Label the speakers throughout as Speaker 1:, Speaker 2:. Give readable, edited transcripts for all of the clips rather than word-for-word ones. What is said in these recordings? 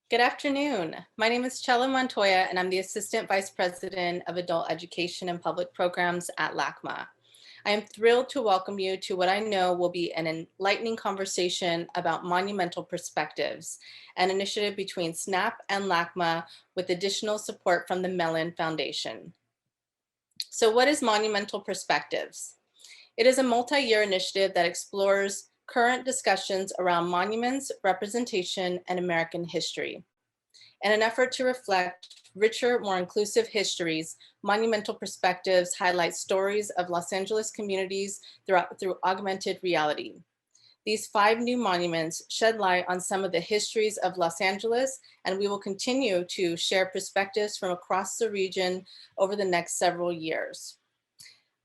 Speaker 1: Good afternoon. My name is Chella Montoya, and I'm the Assistant Vice President of Adult Education and Public Programs at LACMA. I am thrilled to welcome you to what I know will be an enlightening conversation about Monumental Perspectives, an initiative between SNAP and LACMA with additional support from the Mellon Foundation. So what is Monumental Perspectives? It is a multi-year initiative that explores current discussions around monuments, representation, and American history. In an effort to reflect richer, more inclusive histories, Monumental Perspectives highlight stories of Los Angeles communities through augmented reality. These 5 new monuments shed light on some of the histories of Los Angeles, and we will continue to share perspectives from across the region over the next several years.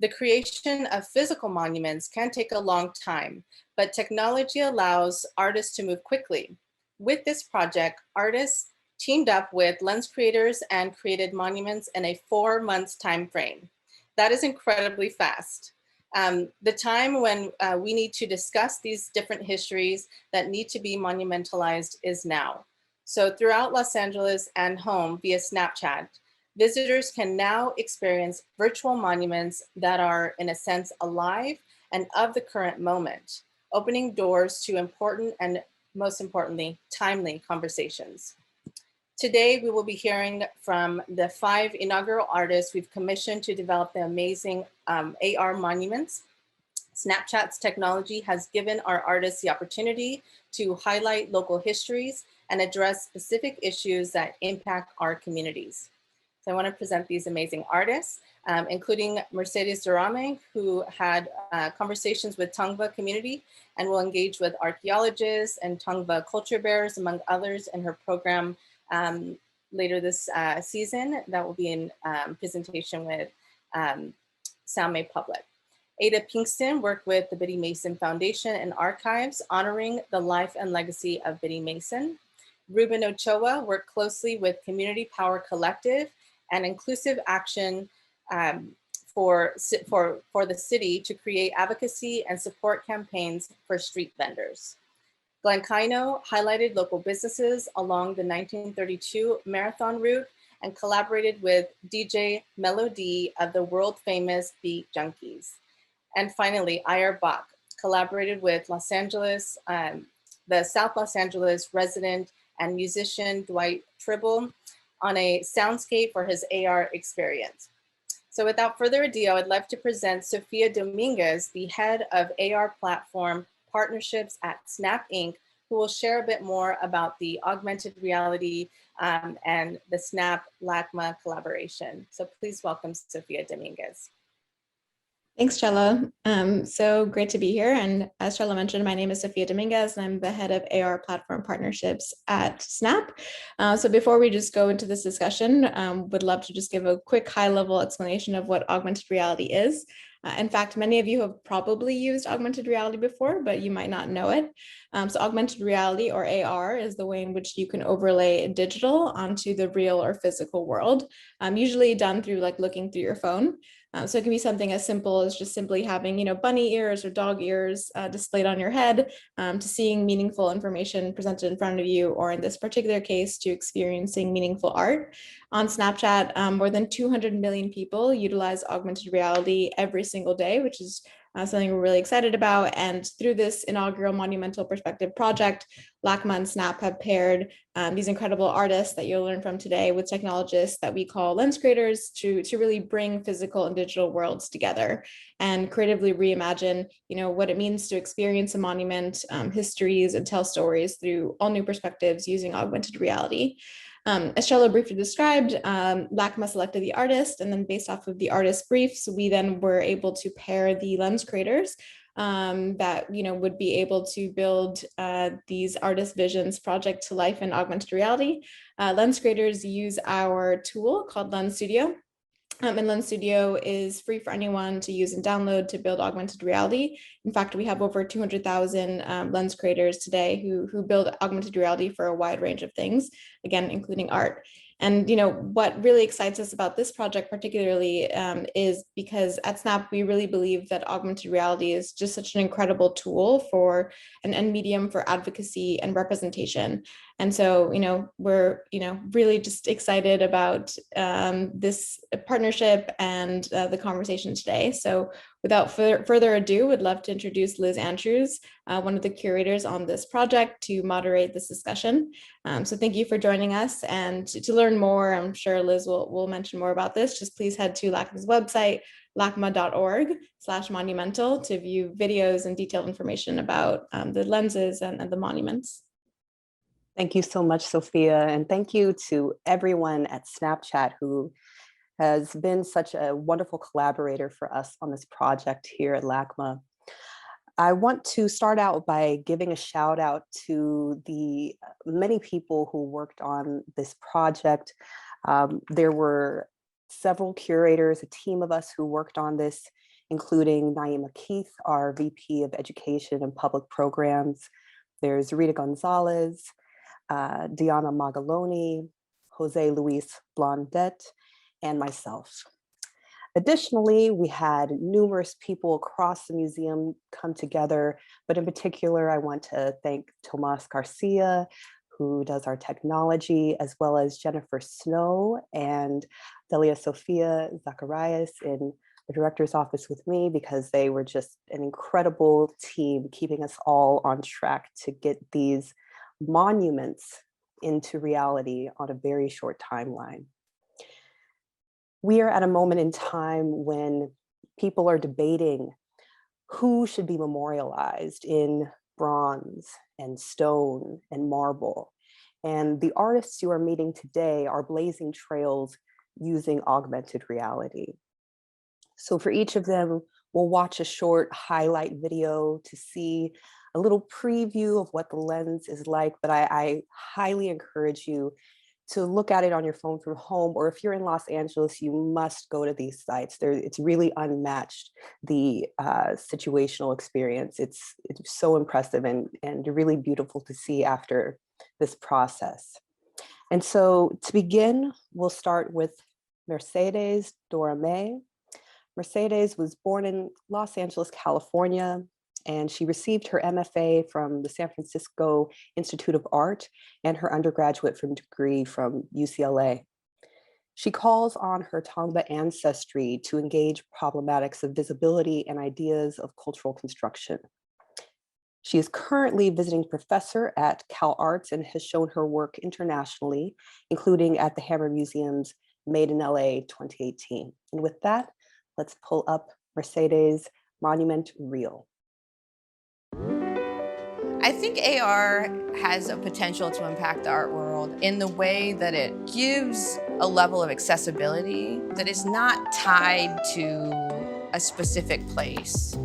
Speaker 1: The creation of physical monuments can take a long time, but technology allows artists to move quickly. With this project, artists teamed up with lens creators and created monuments in a 4-month time frame. That is incredibly fast. The time when we need to discuss these different histories that need to be monumentalized is now. So throughout Los Angeles and home via Snapchat, visitors can now experience virtual monuments that are, in a sense, alive and of the current moment, opening doors to important and, most importantly, timely conversations. Today, we will be hearing from the 5 inaugural artists we've commissioned to develop the amazing AR monuments. Snapchat's technology has given our artists the opportunity to highlight local histories and address specific issues that impact our communities. So I want to present these amazing artists, including Mercedes Doramee, who had conversations with Tongva community and will engage with archaeologists and Tongva culture bearers, among others, in her program later this season that will be in presentation with Salme Public. Aydah Pinkston worked with the Biddy Mason Foundation and Archives, honoring the life and legacy of Biddy Mason. Reuben Ochoa worked closely with Community Power Collective and Inclusive Action for the city to create advocacy and support campaigns for street vendors. Kyno highlighted local businesses along the 1932 marathon route and collaborated with DJ Melody of the world famous Beat Junkies. And finally, Aydah Bach collaborated with Los Angeles, the South Los Angeles resident and musician Dwight Tribble on a soundscape for his AR experience. So without further ado, I would love to present Sophia Dominguez, the head of AR platform partnerships at Snap Inc., who will share a bit more about the augmented reality and the Snap LACMA collaboration. So please welcome Sophia Dominguez.
Speaker 2: Thanks, Chella. So great to be here. And as Chella mentioned, my name is Sophia Dominguez, and I'm the head of AR platform partnerships at Snap. So before we just go into this discussion, would love to just give a quick high-level explanation of what augmented reality is. In fact, many of you have probably used augmented reality before, but you might not know it. So augmented reality, or AR, is the way in which you can overlay digital onto the real or physical world, usually done through like looking through your phone. So it can be something as simple as just simply having, bunny ears or dog ears displayed on your head, to seeing meaningful information presented in front of you, or in this particular case, to experiencing meaningful art. On Snapchat, more than 200 million people utilize augmented reality every single day, which is something we're really excited about. And through this inaugural Monumental Perspective project, LACMA and Snap have paired these incredible artists that you'll learn from today with technologists that we call lens creators to really bring physical and digital worlds together and creatively reimagine, what it means to experience a monument, histories, and tell stories through all new perspectives using augmented reality. As Chella briefly described, LACMA selected the artist, and then based off of the artist briefs, we then were able to pair the lens creators that would be able to build these artist visions project to life in augmented reality. Lens creators use our tool called Lens Studio. And Lens Studio is free for anyone to use and download to build augmented reality. In fact, we have over 200,000 lens creators today who build augmented reality for a wide range of things, again, including art. And what really excites us about this project particularly is because at Snap, we really believe that augmented reality is just such an incredible tool for an end medium for advocacy and representation. And so, we're, really just excited about this partnership and the conversation today. So without further ado, would love to introduce Liz Andrews, one of the curators on this project, to moderate this discussion. So thank you for joining us. And to learn more, I'm sure Liz will mention more about this. Just please head to LACMA's website, lacma.org/monumental, to view videos and detailed information about the lenses and the monuments.
Speaker 3: Thank you so much, Sophia. And thank you to everyone at Snapchat who has been such a wonderful collaborator for us on this project here at LACMA. I want to start out by giving a shout out to the many people who worked on this project. There were several curators, a team of us who worked on this, including Naima Keith, our VP of Education and Public Programs. There's Rita Gonzalez, Diana Magaloni, Jose Luis Blondet, and myself. Additionally, we had numerous people across the museum come together, but in particular, I want to thank Tomas Garcia, who does our technology, as well as Jennifer Snow and Delia Sofia Zacharias in the director's office with me, because they were just an incredible team keeping us all on track to get these monuments into reality on a very short timeline. We are at a moment in time when people are debating who should be memorialized in bronze and stone and marble. And the artists you are meeting today are blazing trails using augmented reality. So for each of them, we'll watch a short highlight video to see a little preview of what the lens is like, but I highly encourage you to look at it on your phone from home, or if you're in Los Angeles, you must go to these sites. It's really unmatched, the situational experience. It's so impressive and really beautiful to see after this process. And so to begin, we'll start with Mercedes Doramee. Mercedes was born in Los Angeles, California, and she received her MFA from the San Francisco Institute of Art and her undergraduate degree from UCLA. She calls on her Tongva ancestry to engage problematics of visibility and ideas of cultural construction. She is currently visiting professor at Cal Arts and has shown her work internationally, including at the Hammer Museum's Made in LA 2018. And with that, let's pull up Mercedes' monument reel.
Speaker 4: I think AR has a potential to impact the art world in the way that it gives a level of accessibility that is not tied to a specific place.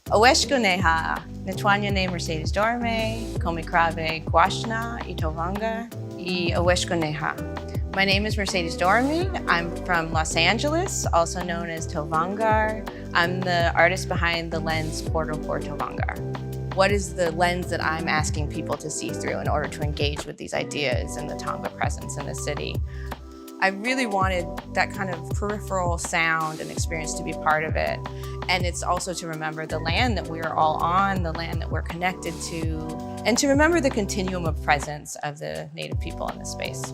Speaker 4: Oweshkoneha, Netwanya ne Mercedes Doramee, Komikrave Kwashna, Itovanga, I Oweshkoneha. My name is Mercedes Doramee. I'm from Los Angeles, also known as Tovangar. I'm the artist behind the lens Portal for Tovangar. What is the lens that I'm asking people to see through in order to engage with these ideas and the Tongva presence in the city? I really wanted that kind of peripheral sound and experience to be part of it. And it's also to remember the land that we are all on, the land that we're connected to, and to remember the continuum of presence of the Native people in this space.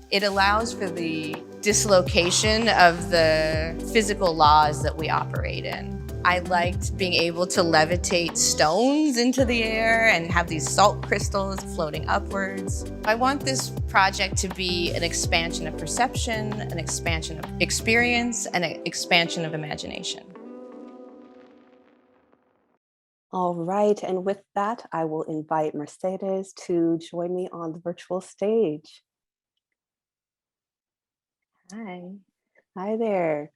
Speaker 4: It allows for the dislocation of the physical laws that we operate in. I liked being able to levitate stones into the air and have these salt crystals floating upwards. I want this project to be an expansion of perception, an expansion of experience, and an expansion of imagination.
Speaker 3: All right, and with that, I will invite Mercedes to join me on the virtual stage. Hi there.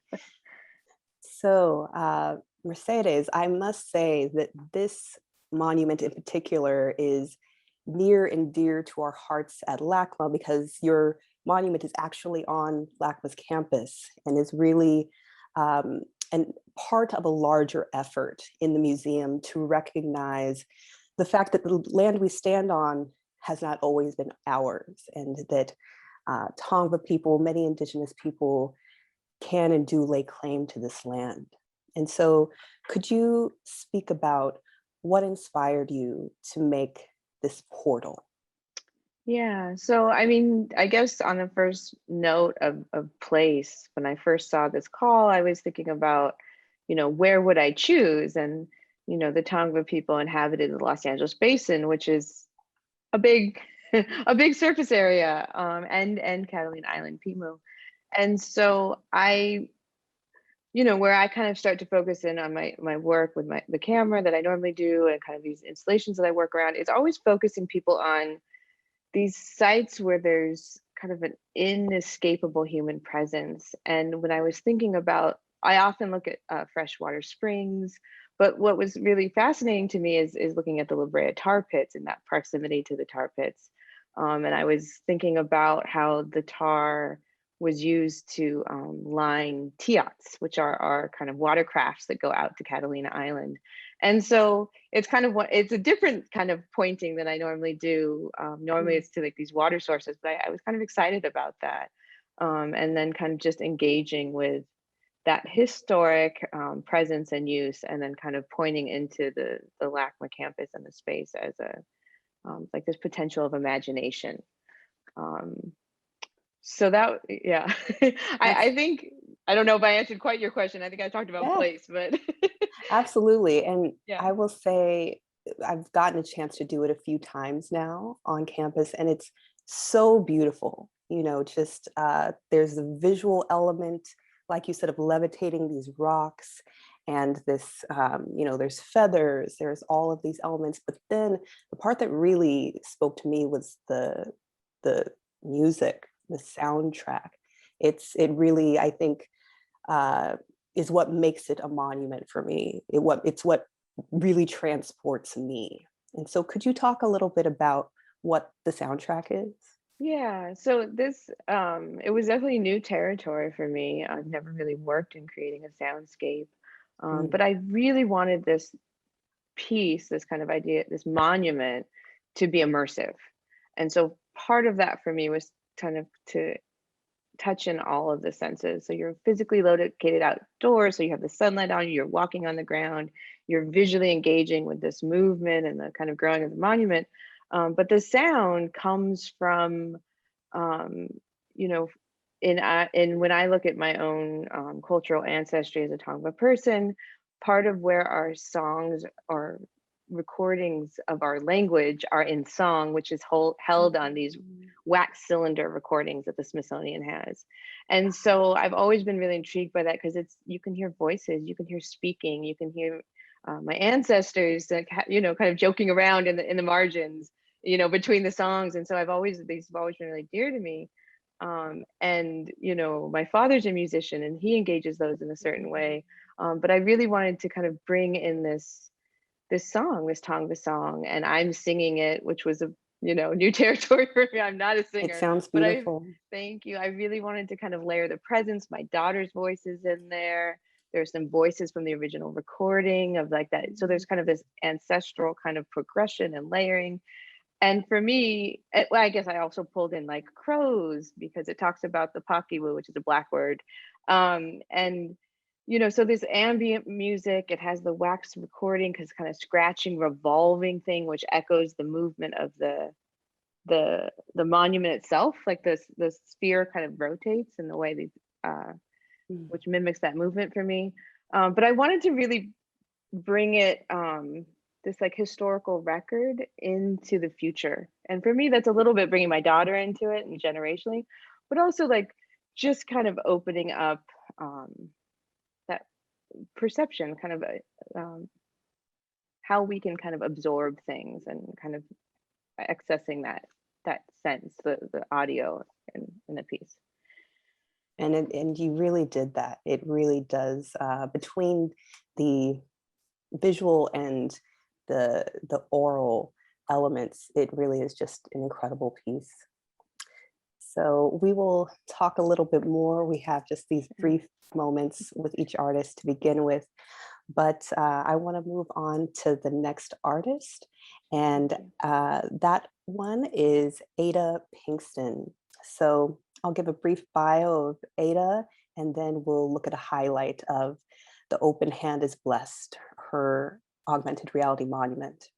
Speaker 3: So, Mercedes, I must say that this monument in particular is near and dear to our hearts at LACMA, because your monument is actually on LACMA's campus and is really and part of a larger effort in the museum to recognize the fact that the land we stand on has not always been ours, and that Tongva people, many indigenous people, can and do lay claim to this land. And so could you speak about what inspired you to make this portal?
Speaker 5: Yeah, so I mean, I guess on the first note of place, when I first saw this call, I was thinking about, where would I choose? And, the Tongva people inhabited the Los Angeles basin, which is a big, a big surface area, and Catalina Island, Pimu. And so where I kind of start to focus in on my work with the camera that I normally do and kind of these installations that I work around, it's always focusing people on these sites where there's kind of an inescapable human presence. And when I was thinking about, I often look at freshwater springs, but what was really fascinating to me is looking at the Brea Tar Pits and that proximity to the tar pits. And I was thinking about how the tar was used to line tiots, which are our kind of watercrafts that go out to Catalina Island. And so it's kind of it's a different kind of pointing than I normally do. Normally it's to like these water sources, but I was kind of excited about that. And then kind of just engaging with that historic presence and use, and then kind of pointing into the LACMA campus and the space as a like this potential of imagination. So that, yeah, I think, I don't know if I answered quite your question. I think I talked about place, but.
Speaker 3: Absolutely. And
Speaker 5: yeah.
Speaker 3: I will say, I've gotten a chance to do it a few times now on campus, and it's so beautiful. Just there's the visual element, like you said, of levitating these rocks, and this, there's feathers, there's all of these elements. But then the part that really spoke to me was the music, the soundtrack. It really, I think, is what makes it a monument for me. It's what really transports me. And so could you talk a little bit about what the soundtrack is?
Speaker 5: Yeah, so this, it was definitely new territory for me. I've never really worked in creating a soundscape, but I really wanted this piece, this kind of idea, this monument, to be immersive. And so part of that for me was kind of to touch in all of the senses. So you're physically located outdoors, so you have the sunlight on you, you're walking on the ground, you're visually engaging with this movement and the kind of growing of the monument. But the sound comes from, in when I look at my own cultural ancestry as a Tongva person, part of where our songs or recordings of our language are in song, which is held on these wax cylinder recordings that the Smithsonian has. And so I've always been really intrigued by that, because you can hear voices, you can hear speaking, you can hear my ancestors, kind of joking around in the margins, between the songs. And so these have always been really dear to me. And my father's a musician and he engages those in a certain way. But I really wanted to kind of bring in this song, this Tongva song, and I'm singing it, which was a new territory for me. I'm not a singer.
Speaker 3: It sounds beautiful.
Speaker 5: Thank you. I really wanted to kind of layer the presence. My daughter's voice is in there. There's some voices from the original recording of like that. So there's kind of this ancestral kind of progression and layering. And for me, I guess I also pulled in like crows, because it talks about the pakiwu, which is a Black word. And so this ambient music, it has the wax recording, because kind of scratching, revolving thing, which echoes the movement of the monument itself. Like the sphere kind of rotates in the way that, which mimics that movement for me. But I wanted to really bring it, this like historical record into the future. And for me, that's a little bit bringing my daughter into it and generationally, but also like just kind of opening up that perception, kind of how we can kind of absorb things and kind of accessing that sense, the audio in a piece.
Speaker 3: And you really did that. It really does, between the visual and the oral elements, it really is just an incredible piece. So we will talk a little bit more. We have just these brief moments with each artist to begin with, But I want to move on to the next artist. And that one is Aydah Pinkston. So I'll give a brief bio of Aydah, and then we'll look at a highlight of The Open Hand is Blessed, her augmented reality monument.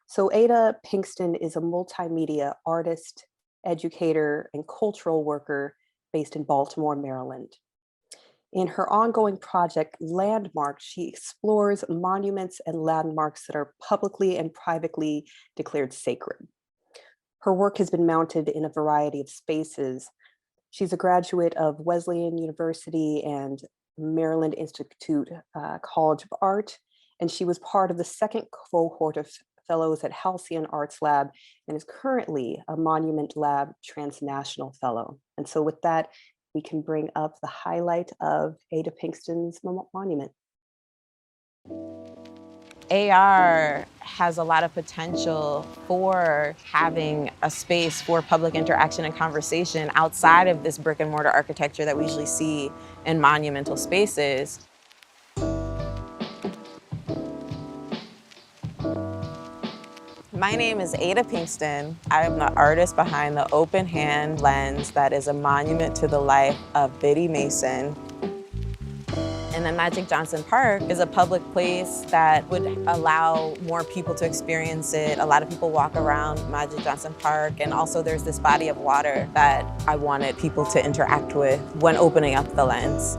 Speaker 3: So Aydah Pinkston is a multimedia artist, educator, and cultural worker based in Baltimore, Maryland. In her ongoing project, Landmarks, she explores monuments and landmarks that are publicly and privately declared sacred. Her work has been mounted in a variety of spaces. She's a graduate of Wesleyan University and Maryland Institute College of Art, and she was part of the second cohort of fellows at Halcyon Arts Lab and is currently a Monument Lab Transnational Fellow. And so with that, we can bring up the highlight of Aydah Pinkston's monument.
Speaker 4: AR has a lot of potential for having a space for public interaction and conversation outside of this brick and mortar architecture that we usually see in monumental spaces. My name is Aydah Pinkston. I am the artist behind the Open Hand lens that is a monument to the life of Biddy Mason. And then Magic Johnson Park is a public place that would allow more people to experience it. A lot of people walk around Magic Johnson Park, and also there's this body of water that I wanted people to interact with when opening up the lens.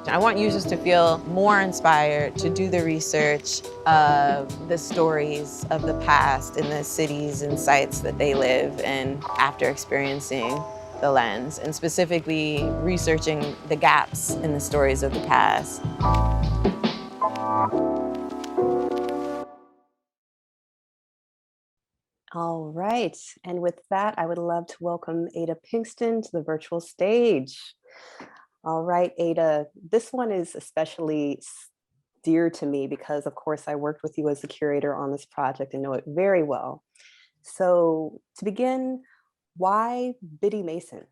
Speaker 4: I want users to feel more inspired to do the research of the stories of the past in the cities and sites that they live in after experiencing the lens, and specifically researching the gaps in the stories of the past.
Speaker 3: All right, and with that, I would love to welcome Aydah Pinkston to the virtual stage. All right, Aydah, this one is especially dear to me because, of course, I worked with you as the curator on this project and know it very well. So to begin, why Biddy Mason?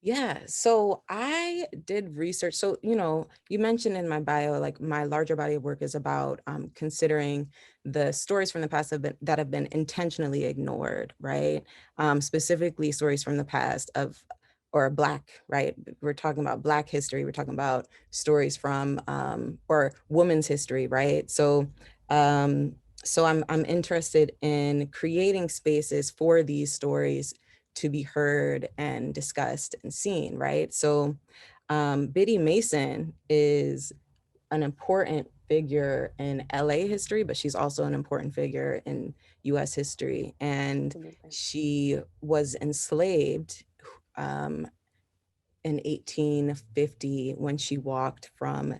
Speaker 6: Yeah, so I did research. So, you mentioned in my bio, like my larger body of work is about considering the stories from the past that have been intentionally ignored, right? Specifically stories from the past or Black, right? We're talking about Black history. We're talking about stories from, or women's history, right? So I'm interested in creating spaces for these stories to be heard and discussed and seen, right? So Biddy Mason is an important figure in LA history, but she's also an important figure in US history. And she was enslaved in 1850 when she walked from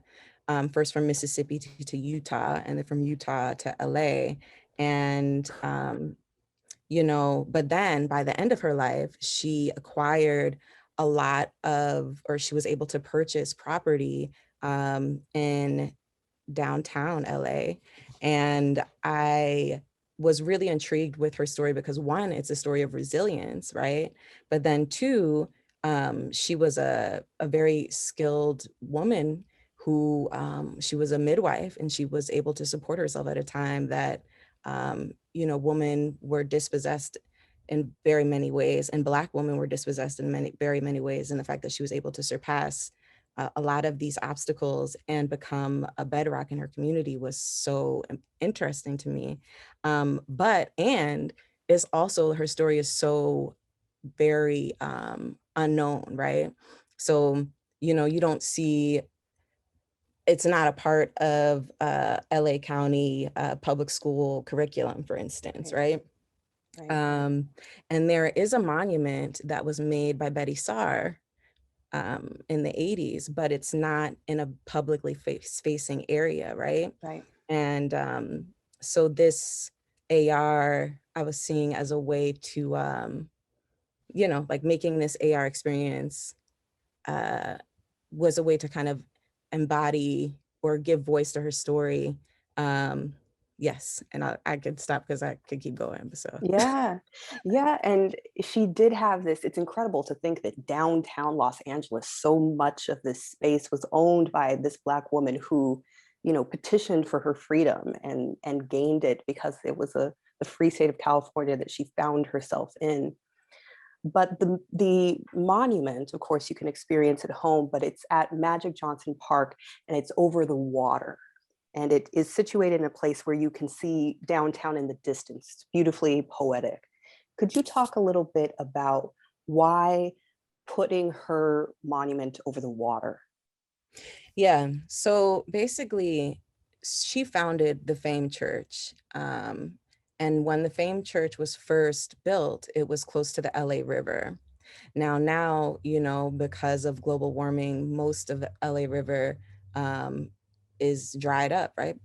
Speaker 6: first from Mississippi to Utah, and then from Utah to LA. And but then by the end of her life, she acquired a lot of, or she was able to purchase property in downtown LA. And I was really intrigued with her story because one, it's a story of resilience, right? But then two, she was a very skilled woman who, she was a midwife, and she was able to support herself at a time that women were dispossessed in very many ways, and Black women were dispossessed in very many ways. And the fact that she was able to surpass a lot of these obstacles and become a bedrock in her community was so interesting to me. And it's also, her story is so very unknown, right? So, you don't see, it's not a part of LA County public school curriculum, for instance, right? And there is a monument that was made by Brea Tar in the 80s, but it's not in a publicly facing area, right?
Speaker 3: Right.
Speaker 6: And so this AR, I was seeing as a way to, like making this AR experience was a way to kind of embody or give voice to her story. Yes, and I could stop because I could keep going. So
Speaker 3: Yeah, and she did have this. It's incredible to think that downtown Los Angeles, so much of this space was owned by this Black woman who petitioned for her freedom and gained it because it was the free state of California that she found herself in. But the monument, of course, you can experience at home, but it's at Magic Johnson Park and it's over the water. And it is situated in a place where you can see downtown in the distance. It's beautifully poetic. Could you talk a little bit about why putting her monument over the water?
Speaker 6: Yeah, so basically, she founded the Fame Church. And when the Fame Church was first built, it was close to the LA River. Now, because of global warming, most of the LA River is dried up, right?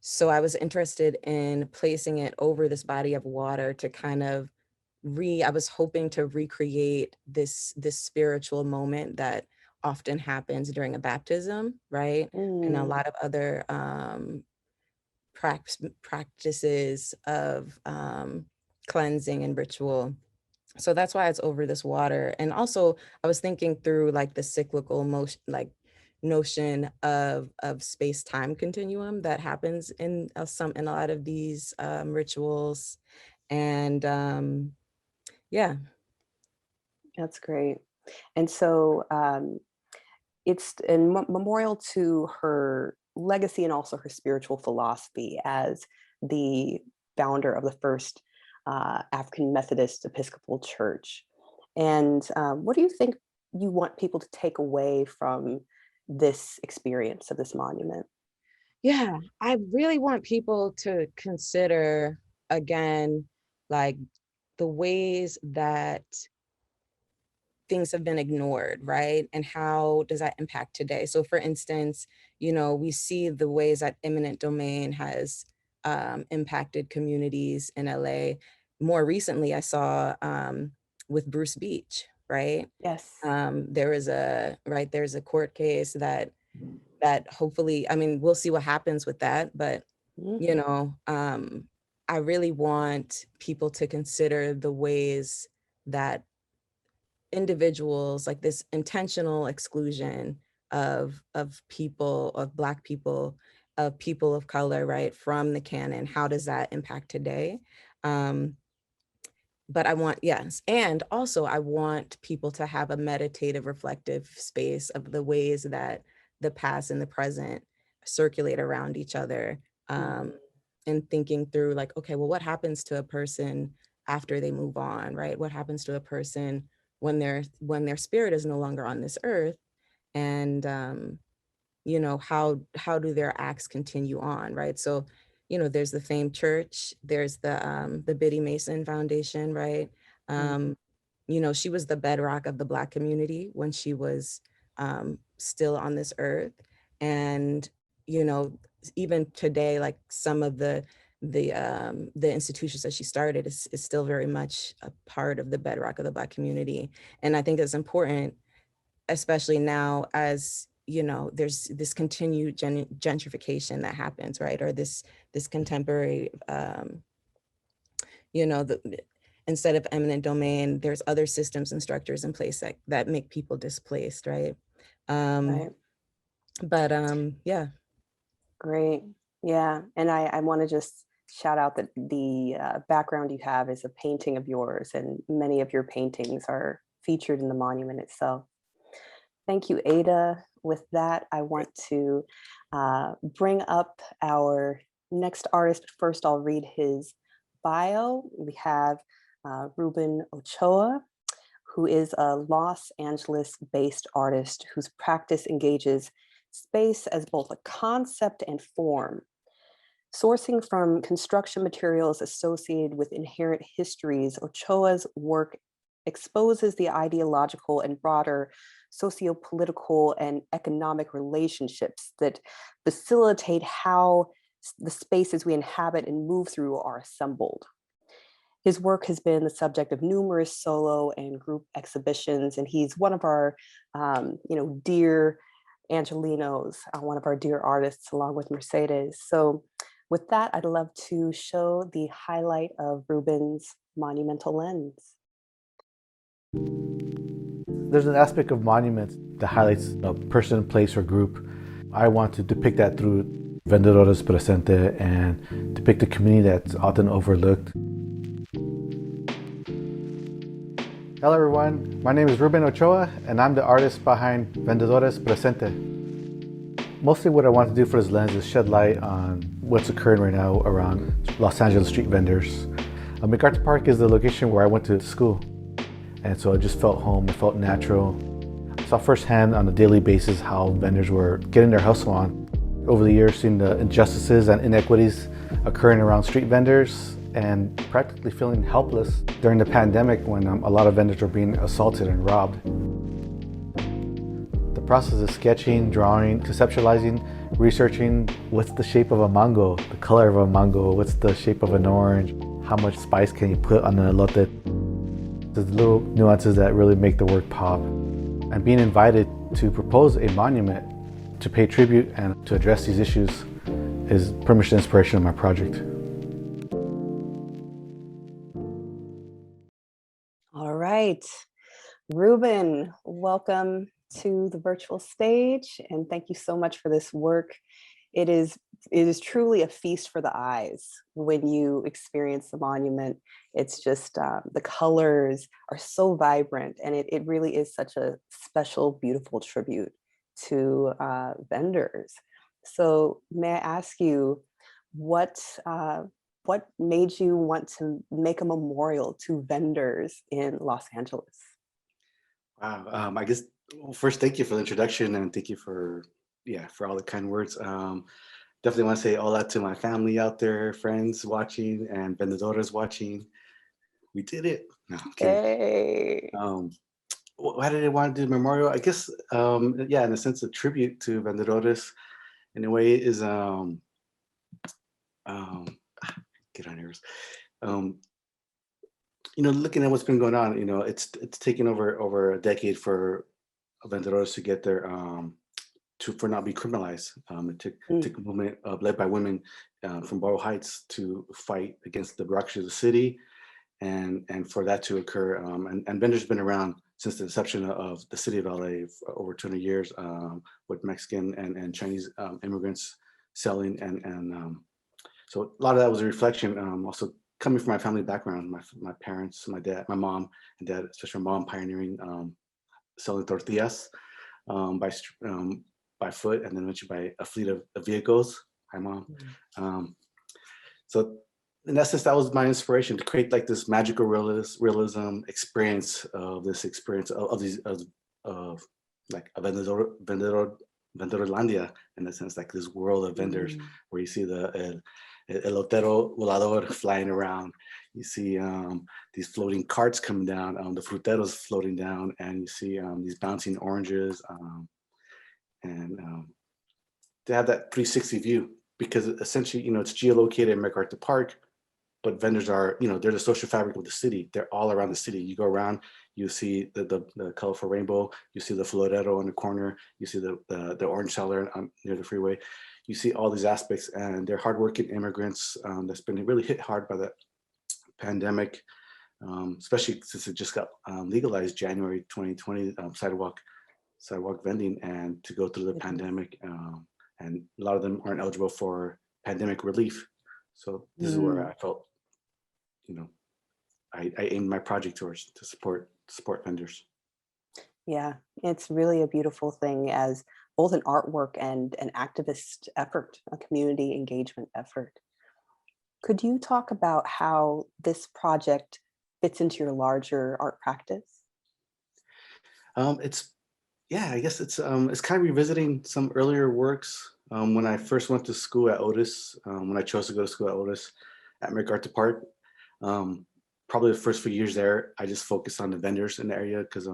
Speaker 6: So I was interested in placing it over this body of water to kind of I was hoping to recreate this spiritual moment that often happens during a baptism, right? And a lot of other practices of cleansing and ritual. So that's why it's over this water. And also I was thinking through like the cyclical motion, like notion of space-time continuum that happens in a lot of these rituals. And yeah.
Speaker 3: That's great. And so it's in memorial to her legacy and also her spiritual philosophy as the founder of the first African Methodist Episcopal Church. And what do you think you want people to take away from this experience of this monument?
Speaker 6: Yeah, I really want people to consider, again, like the ways that things have been ignored, right? And how does that impact today? So for instance, we see the ways that eminent domain has impacted communities in LA. More recently, I saw with Bruce Beach, right?
Speaker 3: Yes.
Speaker 6: There's a court case that hopefully, we'll see what happens with that, but I really want people to consider the ways that individuals, like this intentional exclusion of people, of Black people, of people of color, right, from the canon, how does that impact today? But I want, yes, and also I want people to have a meditative, reflective space of the ways that the past and the present circulate around each other, and thinking through like, okay, well, what happens to a person after they move on, right? What happens to a person when their spirit is no longer on this earth? And how do their acts continue on, right? So there's the Fame Church, there's the Biddy Mason Foundation, right? She was the bedrock of the Black community when she was still on this earth. And even today, like some of the institutions that she started is still very much a part of the bedrock of the Black community. And I think it's important, especially now as there's this continued gentrification that happens, right? Or this contemporary, instead of eminent domain, there's other systems and structures in place that make people displaced, right?
Speaker 3: Right.
Speaker 6: But yeah.
Speaker 3: Great. Yeah. And I want to just shout out that the background you have is a painting of yours, and many of your paintings are featured in the monument itself. Thank you, Aydah. With that, I want to bring up our next artist, but first I'll read his bio. We have Reuben Ochoa, who is a Los Angeles-based artist whose practice engages space as both a concept and form. Sourcing from construction materials associated with inherent histories, Ochoa's work exposes the ideological and broader socio-political and economic relationships that facilitate how the spaces we inhabit and move through are assembled. His work has been the subject of numerous solo and group exhibitions, and he's one of our, dear Angelinos, one of our dear artists, along with Mercedes. So with that, I'd love to show the highlight of Reuben's monumental lens.
Speaker 7: There's an aspect of monuments that highlights a person, place, or group I want to depict that through Vendedores Presente and depict a community that's often overlooked. Hello everyone, my name is Reuben Ochoa and I'm the artist behind Vendedores Presente. Mostly what I want to do for this lens is shed light on what's occurring right now around Los Angeles street vendors. MacArthur Park is the location where I went to school. And so it just felt home, it felt natural. I saw firsthand on a daily basis how vendors were getting their hustle on. Over the years, seeing the injustices and inequities occurring around street vendors and practically feeling helpless during the pandemic when a lot of vendors were being assaulted and robbed. The process of sketching, drawing, conceptualizing, researching what's the shape of a mango, the color of a mango, what's the shape of an orange, how much spice can you put on an elote. There's little nuances that really make the work pop. And being invited to propose a monument to pay tribute and to address these issues is pretty much the inspiration of my project.
Speaker 3: All right, Reuben, welcome to the virtual stage, and thank you so much for this work. It is truly a feast for the eyes when you experience the monument. It's just the colors are so vibrant, and it really is such a special, beautiful tribute to vendors. So may I ask you, what made you want to make a memorial to vendors in Los Angeles?
Speaker 8: Wow, I guess, well, first, thank you for the introduction and thank you for all the kind words. Definitely want to say hola to my family out there, friends watching, and vendedores watching. We did it. No, I'm kidding.
Speaker 3: Hey.
Speaker 8: Why did I want to do memorial? I guess, in a sense, a tribute to vendedores. In a way, is get on nerves. Looking at what's been going on, it's taken over a decade for vendedores to get their for not be criminalized. It took a movement led by women from Boyle Heights to fight against the bureaucracy of the city, and for that to occur. And vendors have been around since the inception of the city of LA for over 200 years, with Mexican and Chinese immigrants selling, and so a lot of that was a reflection. Also coming from my family background, my parents, my dad, my mom and dad, especially my mom, pioneering selling tortillas by foot, and then eventually by a fleet of vehicles. Hi, Mom. So in essence, that was my inspiration to create like this magical realism experience of these like a vendedorlandia, in a sense, like this world of vendors where you see the elotero volador flying around. You see these floating carts coming down, the fruteros floating down, and you see these bouncing oranges, and to have that 360 view, because essentially, it's geolocated in MacArthur Park, but vendors are, they're the social fabric of the city. They're all around the city. You go around, you see the colorful rainbow, you see the florero in the corner, you see the orange seller near the freeway. You see all these aspects, and they're hardworking immigrants that's been really hit hard by the pandemic, especially since it just got legalized January 2020, sidewalk vending, and to go through the pandemic, and a lot of them aren't eligible for pandemic relief. So this is where I felt, I aimed my project towards to support vendors.
Speaker 3: Yeah, it's really a beautiful thing as both an artwork and an activist effort, a community engagement effort. Could you talk about how this project fits into your larger art practice?
Speaker 8: I guess it's kind of revisiting some earlier works. When I first went to school at Otis, when I chose to go to school at Otis at MacArthur Park, probably the first few years there, I just focused on the vendors in the area, because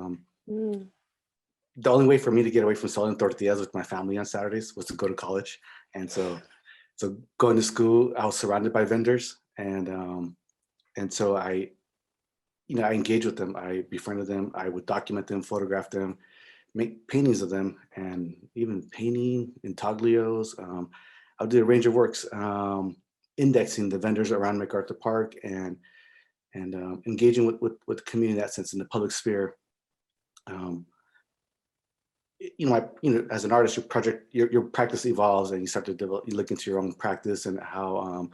Speaker 8: the only way for me to get away from selling tortillas with my family on Saturdays was to go to college. And so going to school, I was surrounded by vendors, and so I engaged with them. I befriended them. I would document them, photograph them, make paintings of them, and even painting intaglios. I'll do a range of works, indexing the vendors around MacArthur Park, and engaging with the community in that sense, in the public sphere. as an artist, your practice evolves, and you start to develop. You look into your own practice and how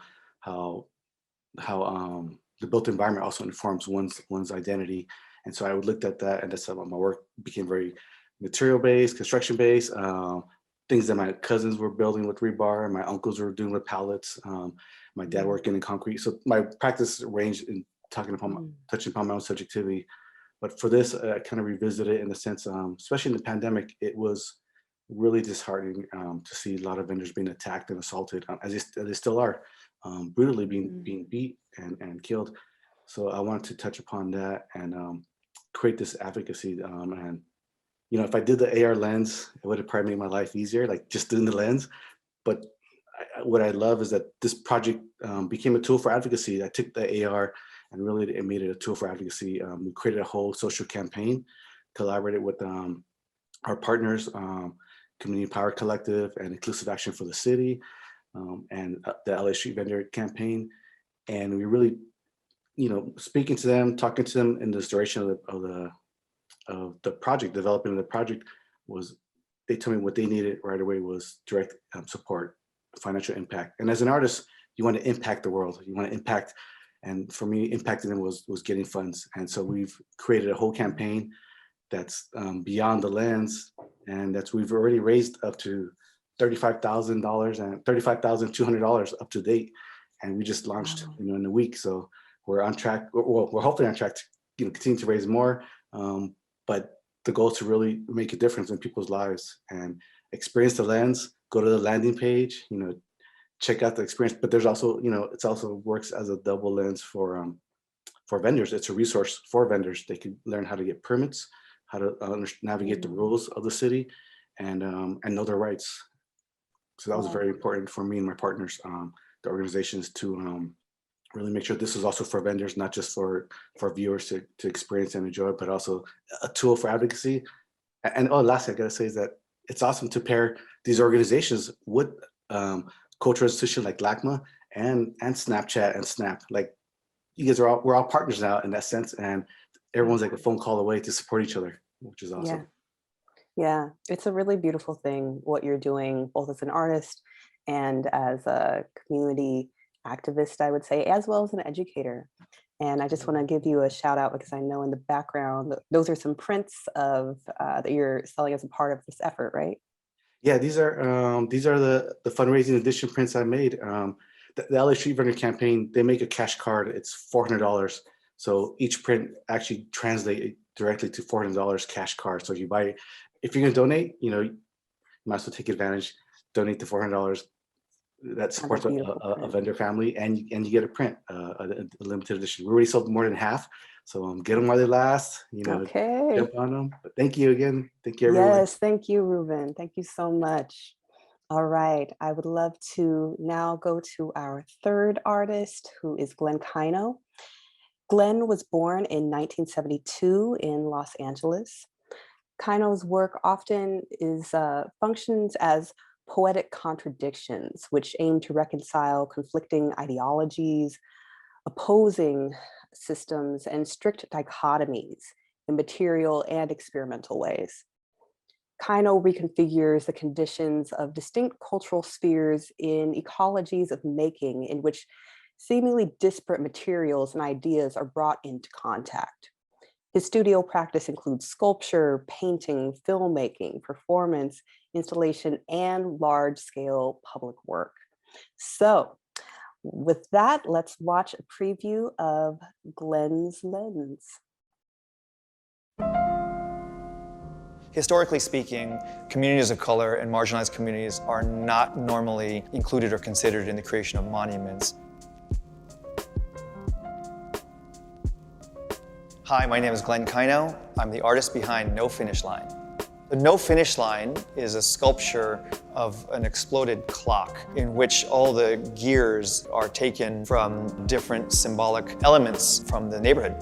Speaker 8: the built environment also informs one's identity. And so I looked at that, and that's how my work became very material based, construction based. Things that my cousins were building with rebar, my uncles were doing with pallets, my dad working in concrete. So my practice ranged in touching upon my own subjectivity. But for this, I kind of revisited it in the sense, especially in the pandemic, it was really disheartening to see a lot of vendors being attacked and assaulted, as they still are, brutally being beat and killed. So I wanted to touch upon that and create this advocacy. And if I did the AR lens, it would have probably made my life easier, like just doing the lens. But what I love is that this project became a tool for advocacy. I took the AR and really it made it a tool for advocacy. We created a whole social campaign, collaborated with our partners, Community Power Collective and Inclusive Action for the City, and the LA Street Vendor Campaign. And we really, speaking to them, talking to them in this duration of the project, developing the project, was they told me what they needed right away was direct support, financial impact. And as an artist, you want to impact the world. You want to impact. And for me, impacting them was getting funds. And so we've created a whole campaign that's beyond the lens, and we've already raised up to $35,000 and $35,200 up to date. And we just launched, in a week. So we're on track. Well, we're hopefully on track to continue to raise more. But the goal is to really make a difference in people's lives and experience the lens. Go to the landing page. Check out the experience, but there's also, it's also works as a double lens for vendors. It's a resource for vendors. They can learn how to get permits, how to navigate the rules of the city, and know their rights. So that was very important for me and my partners, the organizations, to really make sure this is also for vendors, not just for viewers to experience and enjoy, but also a tool for advocacy. And lastly, I gotta say is that it's awesome to pair these organizations with cultural institution like LACMA and Snapchat and Snap. Like, you guys we're all partners now in that sense, and everyone's like a phone call away to support each other, which is awesome.
Speaker 3: Yeah, it's a really beautiful thing what you're doing, both as an artist and as a community activist, I would say, as well as an educator. And I just want to give you a shout out because I know in the background, those are some prints of that you're selling as a part of this effort, right?
Speaker 8: Yeah, these are the fundraising edition prints I made. The LA Street Vendor Campaign, they make a cash card. It's $400. So each print actually translates directly to $400 cash card. So you buy, if you're gonna donate, you might as well take advantage, donate the $400. That supports a vendor family, and you get a print, a limited edition. We already sold more than half. So get them while they last,
Speaker 3: Okay.
Speaker 8: Jump on them. But thank you again. Thank you, everyone.
Speaker 3: Yes, thank you, Reuben. Thank you so much. All right, I would love to now go to our third artist, who is Glenn Kyno. Glenn was born in 1972 in Los Angeles. Kyno's work often functions as poetic contradictions, which aim to reconcile conflicting ideologies, opposing systems, and strict dichotomies in material and experimental ways. Kyno reconfigures the conditions of distinct cultural spheres in ecologies of making in which seemingly disparate materials and ideas are brought into contact. His studio practice includes sculpture, painting, filmmaking, performance, installation, and large-scale public work. So with that, let's watch a preview of Glenn's lens.
Speaker 9: Historically speaking, communities of color and marginalized communities are not normally included or considered in the creation of monuments. Hi, my name is Glenn Kyno. I'm the artist behind No Finish Line. The No Finish Line is a sculpture of an exploded clock in which all the gears are taken from different symbolic elements from the neighborhood.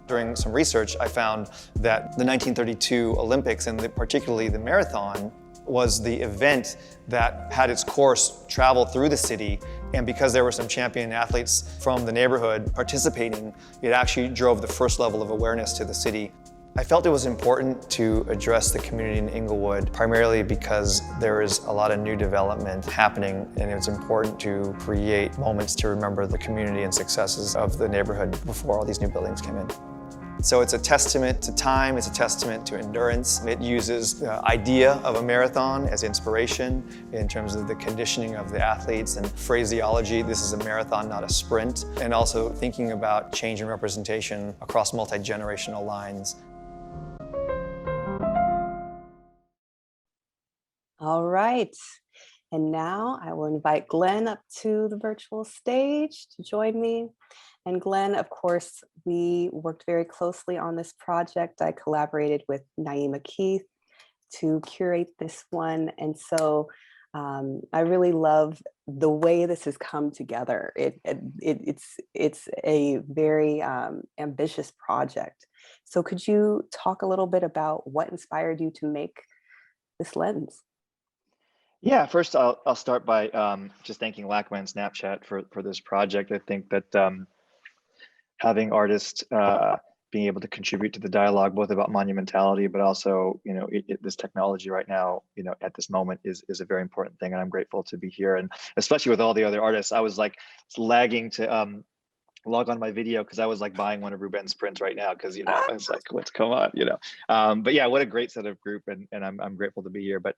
Speaker 9: During some research, I found that the 1932 Olympics, and particularly the marathon, was the event that had its course travel through the city. And because there were some champion athletes from the neighborhood participating, it actually drove the first level of awareness to the city. I felt it was important to address the community in Inglewood, primarily because there is a lot of new development happening, and it's important to create moments to remember the community and successes of the neighborhood before all these new buildings came in. So it's a testament to time, it's a testament to endurance. It uses the idea of a marathon as inspiration in terms of the conditioning of the athletes and phraseology. This is a marathon, not a sprint. And also thinking about change and representation across multi-generational lines.
Speaker 3: All right. And now I will invite Glenn up to the virtual stage to join me. And Glenn, of course, we worked very closely on this project. I collaborated with Naima Keith to curate this one. And so I really love the way this has come together. It's a very ambitious project. So could you talk a little bit about what inspired you to make this lens?
Speaker 10: Yeah, first I'll start by just thanking LACMA and Snapchat for this project. I think that having artists being able to contribute to the dialogue, both about monumentality, but also, you know, this technology right now, you know, at this moment is a very important thing. And I'm grateful to be here. And especially with all the other artists, I was like lagging to log on my video because I was like buying one of Reuben's prints right now because, you know, I was like, what's going on, you know? But yeah, what a great set of group, and I'm grateful to be here. But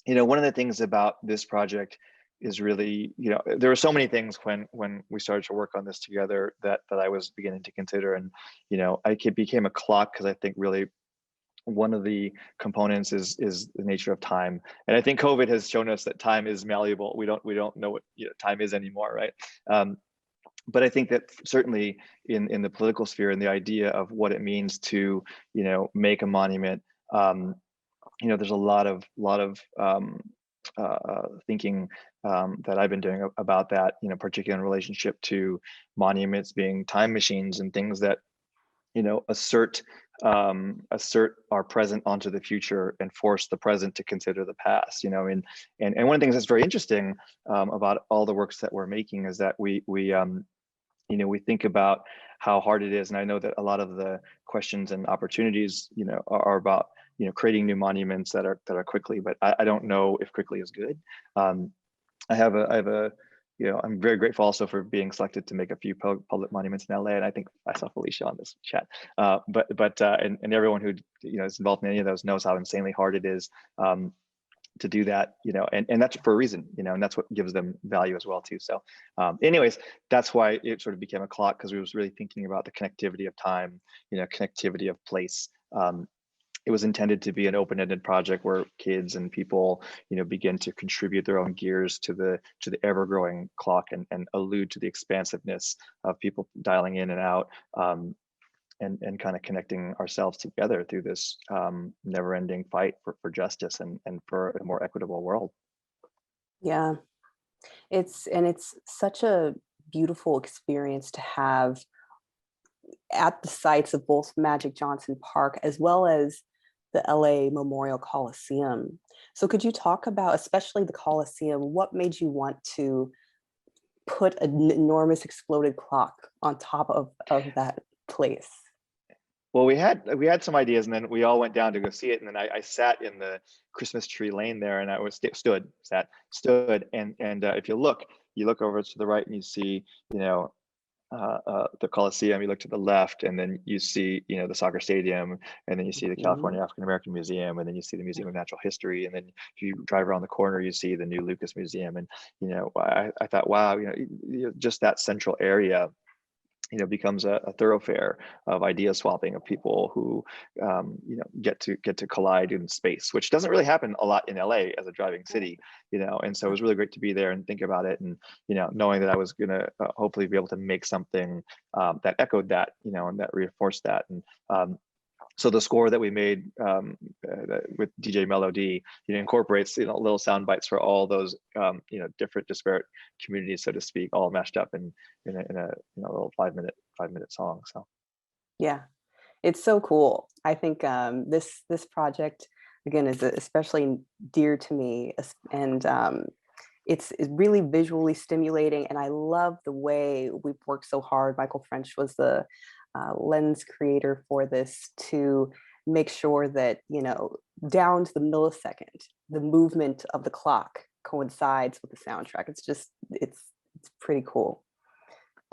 Speaker 10: you know, one of the things about this project is really, you know, there were so many things when we started to work on this together that I was beginning to consider. And, you know, became a clock because I think really one of the components is the nature of time. And I think COVID has shown us that time is malleable. We don't know what, you know, time is anymore, right? But I think that certainly in the political sphere and the idea of what it means to, you know, make a monument, you know, there's a lot of thinking that I've been doing about that, you know, particularly in relationship to monuments being time machines and things that, you know, assert our present onto the future and force the present to consider the past, you know. And one of the things that's very interesting about all the works that we're making is that we you know, we think about how hard it is. And I know that a lot of the questions and opportunities, you know, are about, you know, creating new monuments that are quickly, but I don't know if quickly is good. I have a, you know, I'm very grateful also for being selected to make a few public monuments in LA. And I think I saw Felicia on this chat, and everyone who, you know, is involved in any of those knows how insanely hard it is to do that, you know, and that's for a reason, you know, and that's what gives them value as well too. So anyways, that's why it sort of became a clock, because we was really thinking about the connectivity of time, you know, connectivity of place. It was intended to be an open-ended project where kids and people, you know, begin to contribute their own gears to the ever-growing clock and allude to the expansiveness of people dialing in and out, and kind of connecting ourselves together through this never-ending fight for justice and for a more equitable world.
Speaker 3: Yeah, it's such a beautiful experience to have at the sites of both Magic Johnson Park as well as the LA Memorial Coliseum. So could you talk about, especially the Coliseum, what made you want to put an enormous exploded clock on top of that place?
Speaker 10: Well, we had some ideas, and then we all went down to go see it. And then I sat in the Christmas tree lane there, and I was stood, and if you look over to the right, and you see, you know, the Coliseum. You look to the left, and then you see, you know, the soccer stadium, and then you see the California African American Museum, and then you see the Museum of Natural History, and then if you drive around the corner, you see the new Lucas Museum. And you know, I thought, wow, you know, just that central area, you know, becomes a thoroughfare of idea swapping of people who, you know, get to collide in space, which doesn't really happen a lot in LA as a driving city, you know. And so it was really great to be there and think about it, and, you know, knowing that I was gonna hopefully be able to make something that echoed that, you know, and that reinforced that. And so the score that we made with DJ Melody, you know, incorporates, you know, little sound bites for all those, you know, different disparate communities, so to speak, all mashed up in a you know, little 5 minute song. So
Speaker 3: Yeah, it's so cool. I think this project, again, is especially dear to me, and it's really visually stimulating. And I love the way we've worked so hard. Michael French was the lens creator for this to make sure that, down to the millisecond, the movement of the clock coincides with the soundtrack. It's pretty cool.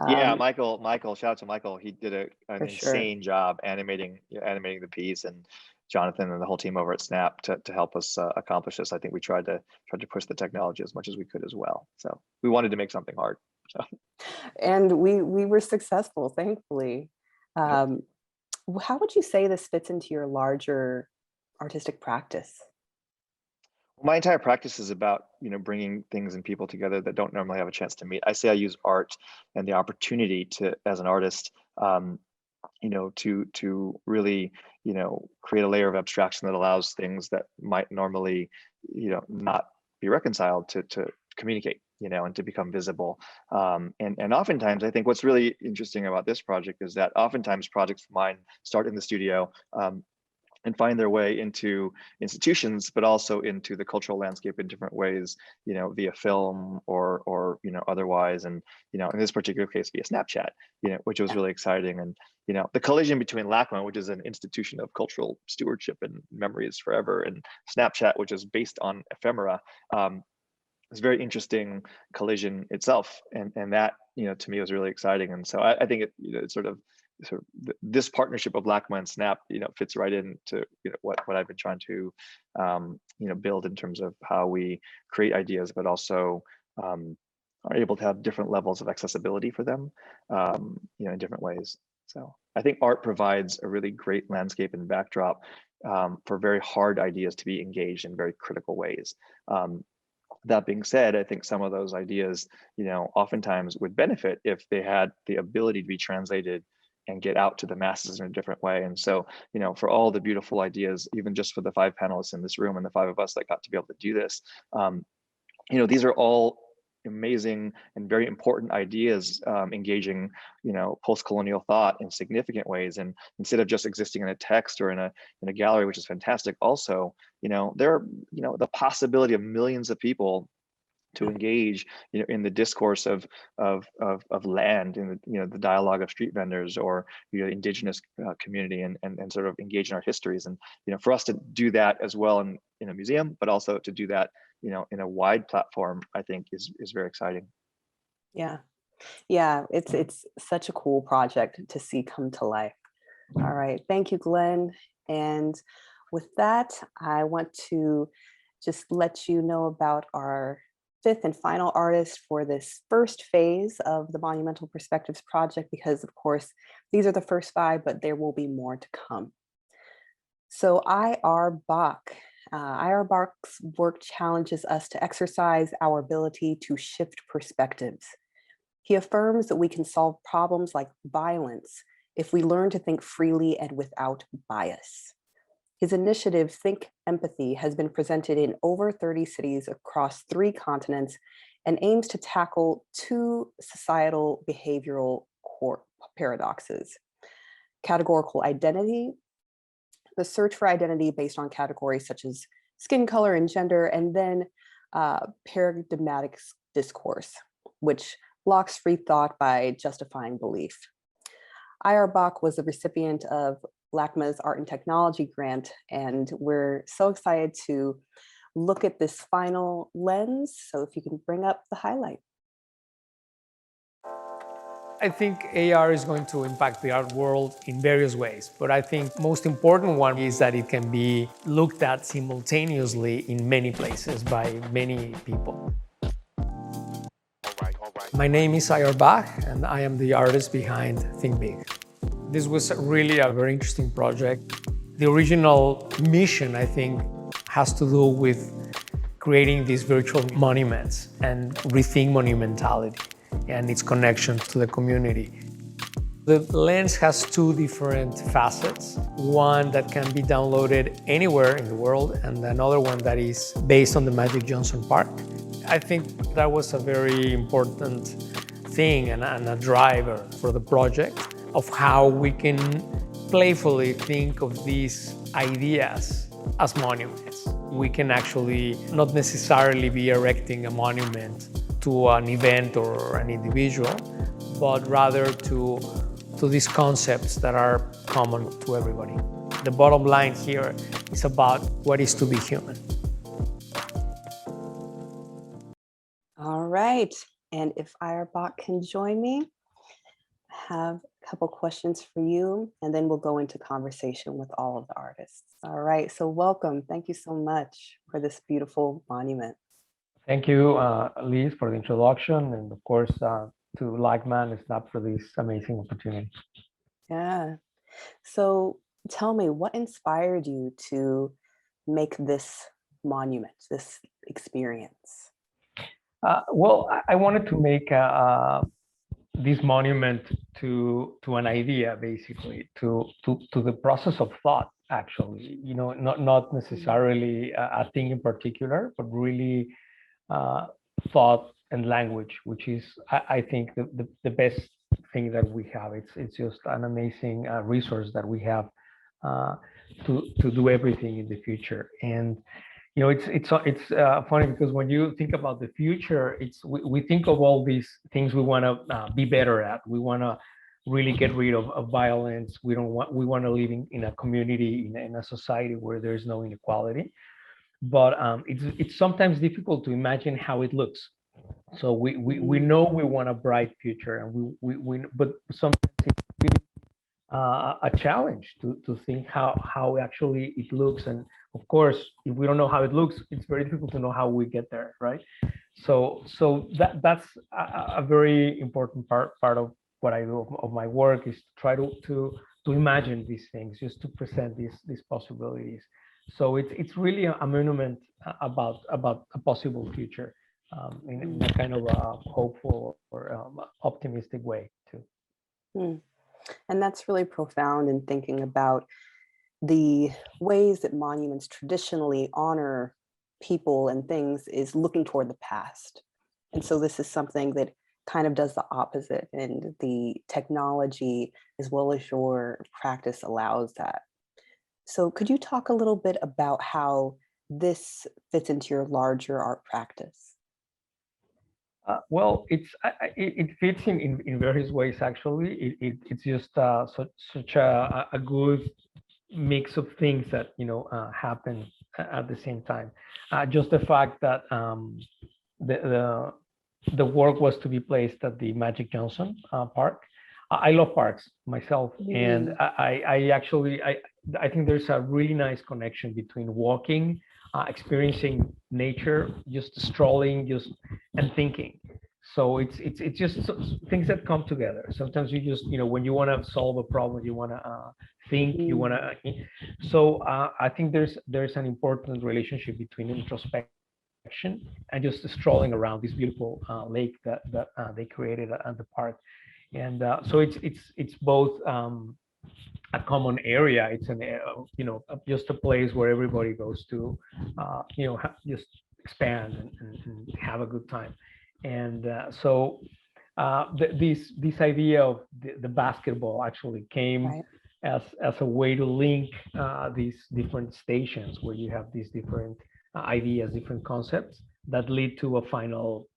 Speaker 10: Yeah, Michael, shout out to Michael. He did an
Speaker 3: For sure.
Speaker 10: insane job animating the piece, and Jonathan and the whole team over at Snap to help us accomplish this. I think we tried to push the technology as much as we could as well. So we wanted to make something hard. So.
Speaker 3: And we were successful, thankfully. How would you say this fits into your larger artistic practice?
Speaker 10: My entire practice is about, bringing things and people together that don't normally have a chance to meet. I say I use art and the opportunity to, as an artist, to really, create a layer of abstraction that allows things that might normally, not be reconciled to communicate, and to become visible. And oftentimes, I think what's really interesting about this project is that oftentimes projects of mine start in the studio, and find their way into institutions, but also into the cultural landscape in different ways, via film or otherwise. And, in this particular case, via Snapchat, which was really exciting. And, the collision between LACMA, which is an institution of cultural stewardship and memories forever, and Snapchat, which is based on ephemera, is a very interesting collision itself. And that, to me was really exciting. And so I think it's sort of this partnership of LACMA and Snap, fits right into what I've been trying to build in terms of how we create ideas, but also are able to have different levels of accessibility for them, in different ways. So I think art provides a really great landscape and backdrop for very hard ideas to be engaged in very critical ways. That being said, I think some of those ideas, oftentimes would benefit if they had the ability to be translated and get out to the masses in a different way. And so, for all the beautiful ideas, even just for the 5 panelists in this room and the 5 of us that got to be able to do this, these are all amazing and very important ideas, engaging, post-colonial thought in significant ways. And instead of just existing in a text or in a gallery, which is fantastic, also, there are, the possibility of millions of people to engage, in the discourse of land, in the dialogue of street vendors or indigenous community, and sort of engage in our histories. And for us to do that as well in a museum, but also to do that in a wide platform, I think is very exciting.
Speaker 3: Yeah, it's such a cool project to see come to life. All right, thank you, Glenn. And with that, I want to just let you know about our 5th and final artist for this first phase of the Monumental Perspectives project, because of course, these are the first 5, but there will be more to come. So Aydah Bach. Aydah Bach's work challenges us to exercise our ability to shift perspectives. He affirms that we can solve problems like violence if we learn to think freely and without bias. His initiative, Think Empathy, has been presented in over 30 cities across 3 continents and aims to tackle 2 societal behavioral core paradoxes: categorical identity, the search for identity based on categories such as skin color and gender, and then paradigmatic discourse, which blocks free thought by justifying belief. Aydah Bach was the recipient of LACMA's Art and Technology grant, and we're so excited to look at this final lens. So if you can bring up the highlight.
Speaker 11: I think AR is going to impact the art world in various ways, but I think most important one is that it can be looked at simultaneously in many places by many people. My name is Aydah Bach, and I am the artist behind Think Big. This was really a very interesting project. The original mission, I think, has to do with creating these virtual monuments and rethink monumentality and its connection to the community. The lens has 2 different facets. One that can be downloaded anywhere in the world, and another one that is based on the Magic Johnson Park. I think that was a very important thing and a driver for the project of how we can playfully think of these ideas as monuments. We can actually not necessarily be erecting a monument to an event or an individual, but rather to to these concepts that are common to everybody. The bottom line here is about what is to be human.
Speaker 3: All right. And if Aydah can join me, I have a couple questions for you, and then we'll go into conversation with all of the artists. All right. So welcome. Thank you so much for this beautiful monument.
Speaker 11: Thank you, Liz, for the introduction, and of course, to LACMA and Snap for this amazing opportunity.
Speaker 3: Yeah. So tell me, what inspired you to make this monument, this experience?
Speaker 11: Well, I wanted to make this monument to an idea, basically, to the process of thought. Actually, not necessarily a thing in particular, but really thought and language, which is, I think, the best thing that we have. It's just an amazing resource that we have to do everything in the future. And it's funny because when you think about the future, we think of all these things we want to be better at. We want to really get rid of violence. We want to live in a community, in a society where there's no inequality. But it's sometimes difficult to imagine how it looks. So we know we want a bright future, and but sometimes it's really a challenge to think how actually it looks. And of course, if we don't know how it looks, it's very difficult to know how we get there, right? So that's a very important part of what I do of my work, is to try to imagine these things, just to present these possibilities. So it's really a monument about a possible future, in a kind of a hopeful or optimistic way too.
Speaker 3: And that's really profound in thinking about the ways that monuments traditionally honor people and things, is looking toward the past. And so this is something that kind of does the opposite, and the technology as well as your practice allows that. So could you talk a little bit about how this fits into your larger art practice?
Speaker 11: Well, it fits in various ways, actually. It's just such a good mix of things that happen at the same time. Just the fact that the work was to be placed at the Magic Johnson Park. I love parks myself, and I think there's a really nice connection between walking, experiencing nature, just strolling, and thinking. So it's just things that come together. Sometimes you just when you want to solve a problem, you want to think, you want to. So I think there's an important relationship between introspection and just strolling around this beautiful lake that they created at the park. And so it's both a common area. It's an just a place where everybody goes to just expand and have a good time. And so this idea of the basketball actually came as a way to link these different stations where you have these different ideas, different concepts that lead to a final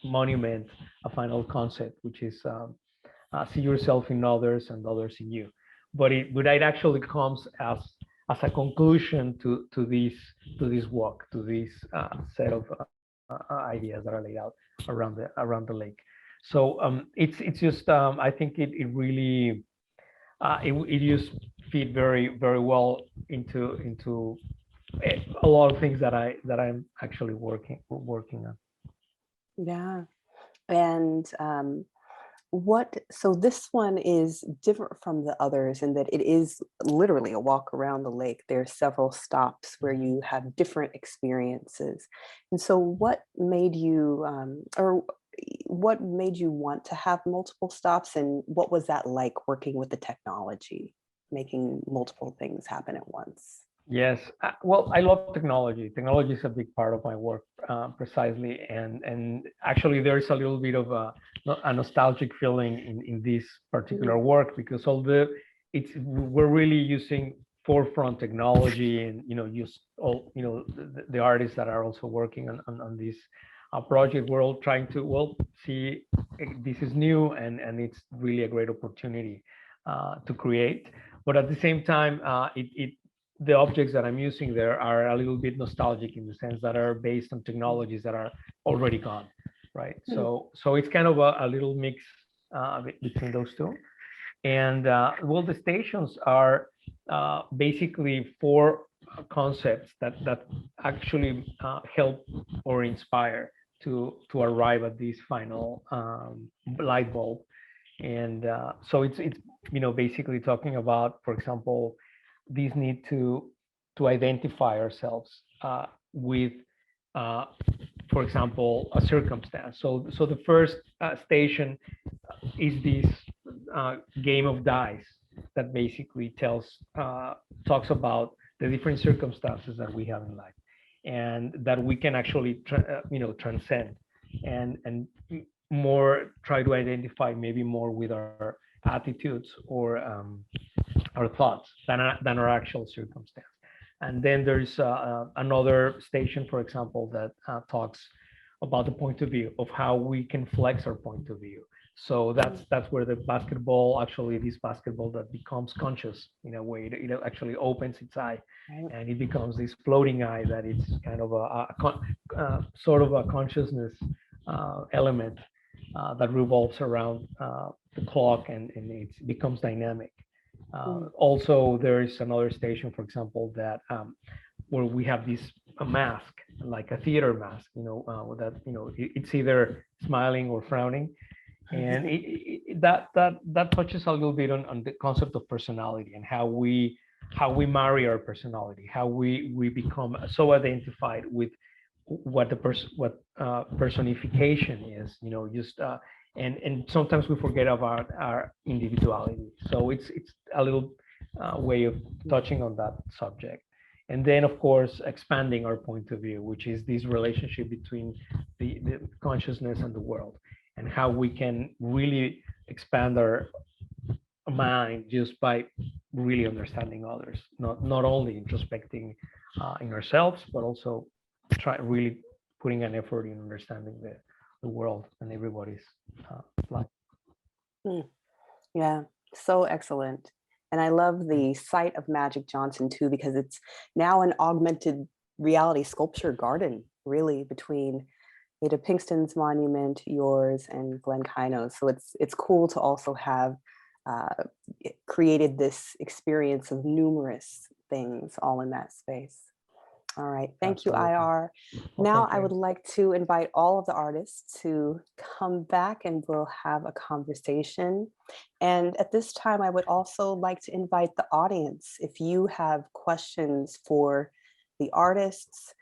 Speaker 11: monument, a final concept, which is see yourself in others and others in you. But it actually comes as a conclusion to this walk, to this set of ideas that are laid out around the lake. So it's just I think it really it just fit very well into a lot of things that I'm actually working on.
Speaker 3: Yeah. And so this one is different from the others in that it is literally a walk around the lake. There are several stops where you have different experiences. And so what made you want to have multiple stops, and what was that like working with the technology, making multiple things happen at once?
Speaker 11: Yes, well, I love technology. Technology is a big part of my work, precisely, and actually there is a little bit of a nostalgic feeling in this particular work, because although we're really using forefront technology, and just all the artists that are also working on this project, we're all trying to see this is new and it's really a great opportunity to create. But at the same time, the objects that I'm using there are a little bit nostalgic in the sense that are based on technologies that are already gone, right? So it's kind of a little mix between those two. And well, the stations are basically 4 concepts that actually help or inspire to arrive at this final light bulb. And so it's basically talking about, for example, these need to identify ourselves with for example, a circumstance. So the first station is this game of dice that basically talks about the different circumstances that we have in life, and that we can actually transcend and more try to identify maybe more with our attitudes or our thoughts than our actual circumstance. And then there's another station, for example, that talks about the point of view of how we can flex our point of view. So that's where the basketball, actually this basketball that becomes conscious in a way, it actually opens its eye, and it becomes this floating eye that it's kind of a sort of a consciousness element that revolves around the clock, and it becomes dynamic. Also, there is another station, for example, that where we have a mask, like a theater mask, that it's either smiling or frowning, and that touches a little bit on the concept of personality and how we marry our personality, how we become so identified with what personification is, and sometimes we forget about our individuality. So it's a little way of touching on that subject. And then, of course, expanding our point of view, which is this relationship between the consciousness and the world, and how we can really expand our mind just by really understanding others, not only introspecting in ourselves, but also really putting an effort in understanding the world and everybody's life.
Speaker 3: Yeah, so excellent. And I love the site of Magic Johnson too, because it's now an augmented reality sculpture garden, really, between Aydah Pinkston's monument, yours, and Glenn Kyno's. So it's cool to also have created this experience of numerous things all in that space. All right, thank you, IR. Now I would like to invite all of the artists to come back and we'll have a conversation. And at this time, I would also like to invite the audience. If you have questions for the artists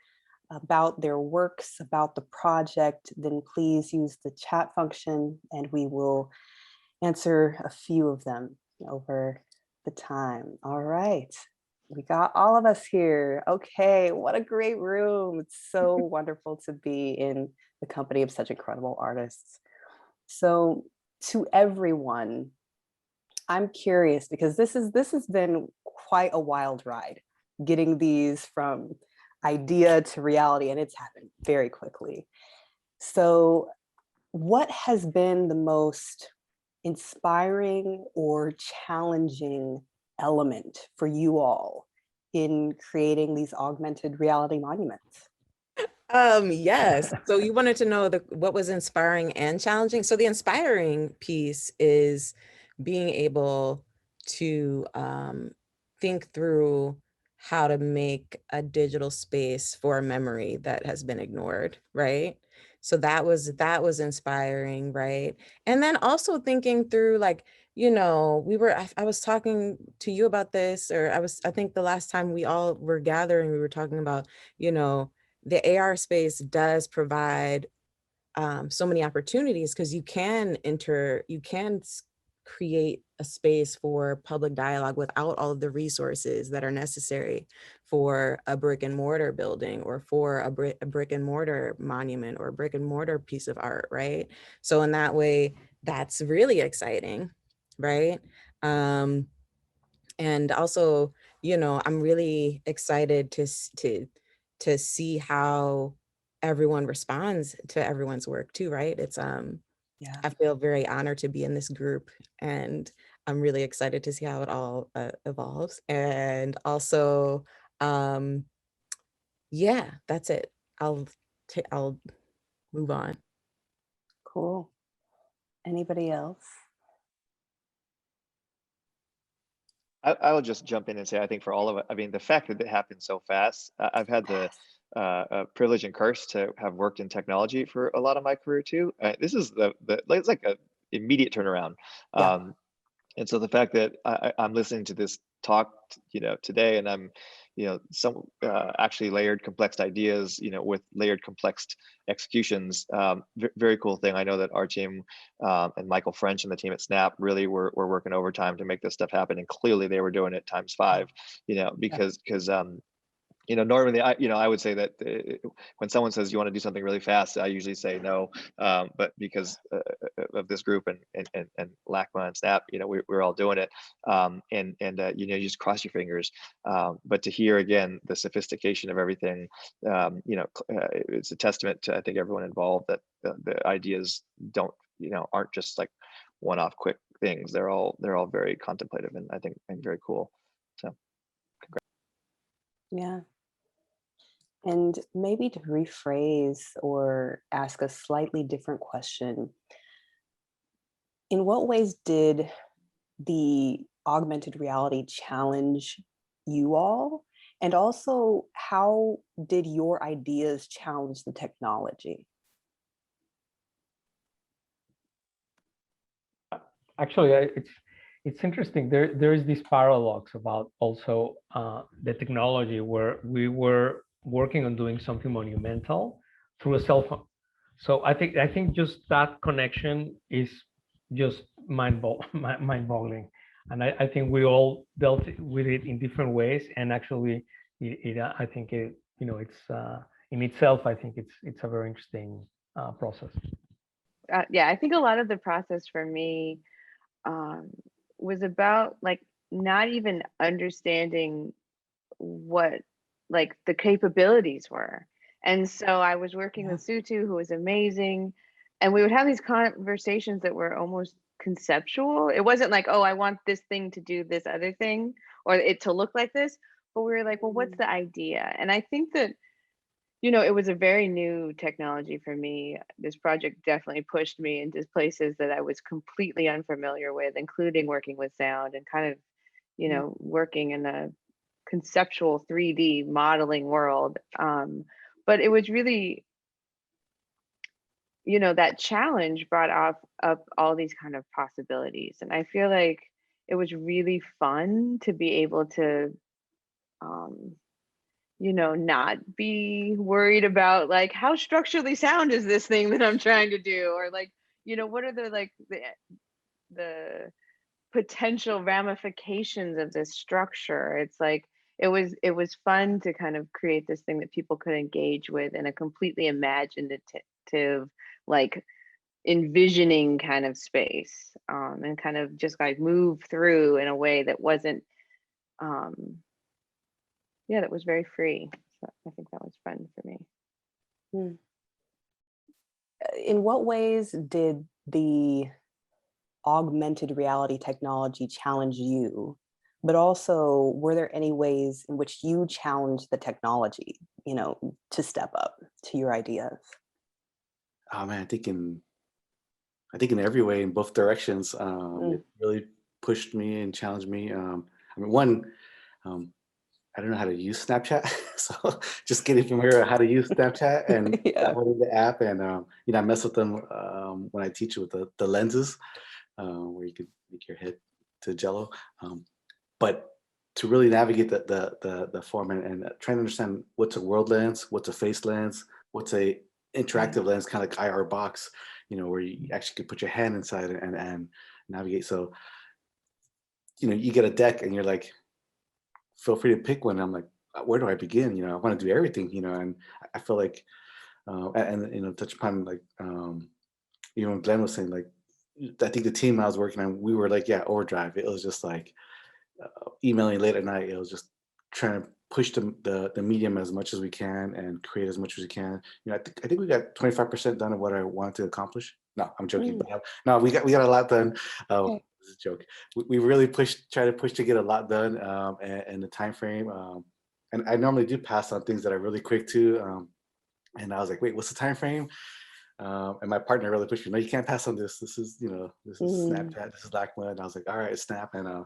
Speaker 3: about their works, about the project, then please use the chat function and we will answer a few of them over the time. All right. We got all of us here. Okay, what a great room. It's so wonderful to be in the company of such incredible artists. So to everyone, I'm curious because this has been quite a wild ride, getting these from idea to reality, and it's happened very quickly. So what has been the most inspiring or challenging element for you all in creating these augmented reality monuments?
Speaker 6: Yes. So you wanted to know what was inspiring and challenging. So the inspiring piece is being able to think through how to make a digital space for a memory that has been ignored, right? So that was inspiring, right? And then also thinking through, like, I was talking to you about this, or I think the last time we all were gathering, we were talking about, the AR space does provide so many opportunities, because you can create a space for public dialogue without all of the resources that are necessary for a brick and mortar building, or for a brick and mortar monument, or a brick and mortar piece of art, right? So in that way, that's really exciting, right? And also, I'm really excited to see how everyone responds to everyone's work too, right?
Speaker 3: Yeah.
Speaker 6: I feel very honored to be in this group, and I'm really excited to see how it all evolves. And also, yeah, that's it. I'll move on.
Speaker 3: Cool. Anybody else?
Speaker 10: I will just jump in and say, I think for all of it, I mean, the fact that it happened so fast, I've had the privilege and curse to have worked in technology for a lot of my career too. This is it's like a immediate turnaround.
Speaker 3: Yeah.
Speaker 10: And so the fact that I'm listening to this talk, today, and I'm, some actually layered, complex ideas, with layered, complex executions. Very cool thing. I know that our team and Michael French and the team at Snap really were working overtime to make this stuff happen, and clearly they were doing it times 5. Because normally I would say that when someone says you want to do something really fast, I usually say no. But because of this group and LACMA and Snap, we're all doing it. You just cross your fingers. But to hear again the sophistication of everything, it's a testament to, I think, everyone involved, that the ideas aren't just like one-off quick things. They're all very contemplative, and I think very cool. So, congrats.
Speaker 3: Yeah. And maybe to rephrase or ask a slightly different question, in what ways did the augmented reality challenge you all? And also, how did your ideas challenge the technology?
Speaker 11: Actually, it's interesting. There is this paradox about also the technology, where we were working on doing something monumental through a cell phone. So I think just that connection is just mind-boggling, and I think we all dealt with it in different ways. And actually, I think it's in itself, I think it's a very interesting process.
Speaker 5: Yeah, I think a lot of the process for me was about like not even understanding what like the capabilities were. And so I was working with Sutu, who was amazing, and we would have these conversations that were almost conceptual. It wasn't like, oh, I want this thing to do this other thing, or it to look like this, but we were like, well, what's the idea? And I think that it was a very new technology for me. This project definitely pushed me into places that I was completely unfamiliar with, including working with sound and kind of, working in a conceptual 3D modeling world. But it was really, that challenge brought up all these kind of possibilities. And I feel like it was really fun to be able to, not be worried about like how structurally sound is this thing that I'm trying to do, or like, what are the potential ramifications of this structure. It's like it was fun to kind of create this thing that people could engage with in a completely imaginative, like envisioning kind of space, and kind of just like move through in a way that wasn't that was very free. So I think that was fun for me.
Speaker 3: In what ways did the augmented reality technology challenge you? But also, were there any ways in which you challenged the technology, to step up to your ideas?
Speaker 8: Oh man, I think in every way, in both directions. It really pushed me and challenged me. One, I don't know how to use Snapchat, so just getting familiar with how to use Snapchat and downloading the app, and I mess with them when I teach with the lenses, where you could make your head to Jello. But to really navigate the form and trying to understand what's a world lens, what's a face lens, what's a interactive lens, kind of like IR box, where you actually could put your hand inside and navigate. So, you get a deck and you're like, feel free to pick one. I'm like, where do I begin? I want to do everything, and I feel like, touch upon like, even Glenn was saying, like, I think the team I was working on, we were like, overdrive. It was just like emailing late at night. It was just trying to push the medium as much as we can and create as much as we can. You know, I think we got 25% done of what I wanted to accomplish. No, I'm joking. But no, we got a lot done.
Speaker 3: Okay.
Speaker 8: This is a joke. We really try to push to get a lot done and the time frame. And I normally do pass on things that are really quick too. And I was like, wait, what's the time frame? And my partner really pushed me. No, you can't pass on this. This is, you know, this is Snapchat. This is LACMA. And I was like, all right, Snap. And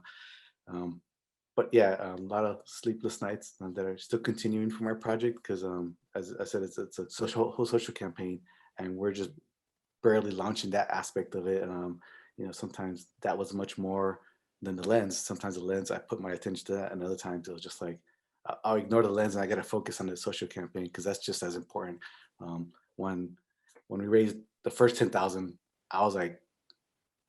Speaker 8: but yeah, a lot of sleepless nights that are still continuing from our project because, as I said, it's a whole social campaign, and we're just barely launching that aspect of it. You know, sometimes that was much more than the lens. Sometimes the lens, I put my attention to that, and other times it was just like I'll ignore the lens and I got to focus on the social campaign because that's just as important. When we raised the first 10,000, I was like,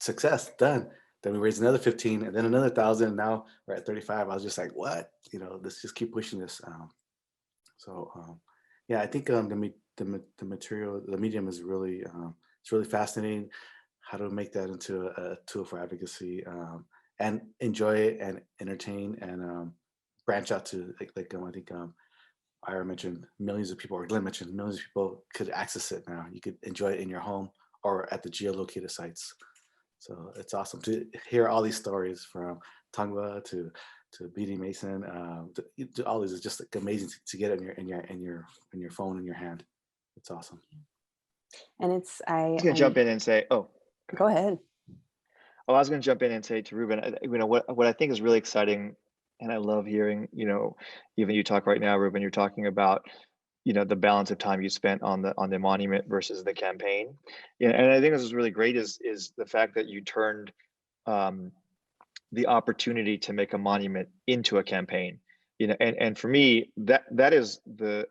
Speaker 8: success, done. Then we raised another 15 and then another 1,000. And now we're at 35. I was just like, what? You know, let's just keep pushing this. Yeah, I think the material, the medium is really, it's really fascinating. How to make that into a tool for advocacy and enjoy it and entertain and branch out to I think Ira mentioned millions of people, or Glenn mentioned millions of people could access it now. You could enjoy it in your home or at the geolocated sites. So it's awesome to hear all these stories from Tongva to BD Mason. To all these is just like amazing to get it in your phone in your hand. It's awesome.
Speaker 3: And it's
Speaker 10: I was going to jump in and say, oh,
Speaker 3: go ahead.
Speaker 10: Oh, I was going to jump in and say to Reuben, you know, what I think is really exciting, and I love hearing, you know, even you talk right now, Reuben, you're talking about, you know, the balance of time you spent on the monument versus the campaign. Yeah, and I think this is really great is the fact that you turned the opportunity to make a monument into a campaign. You know, and for me, that is the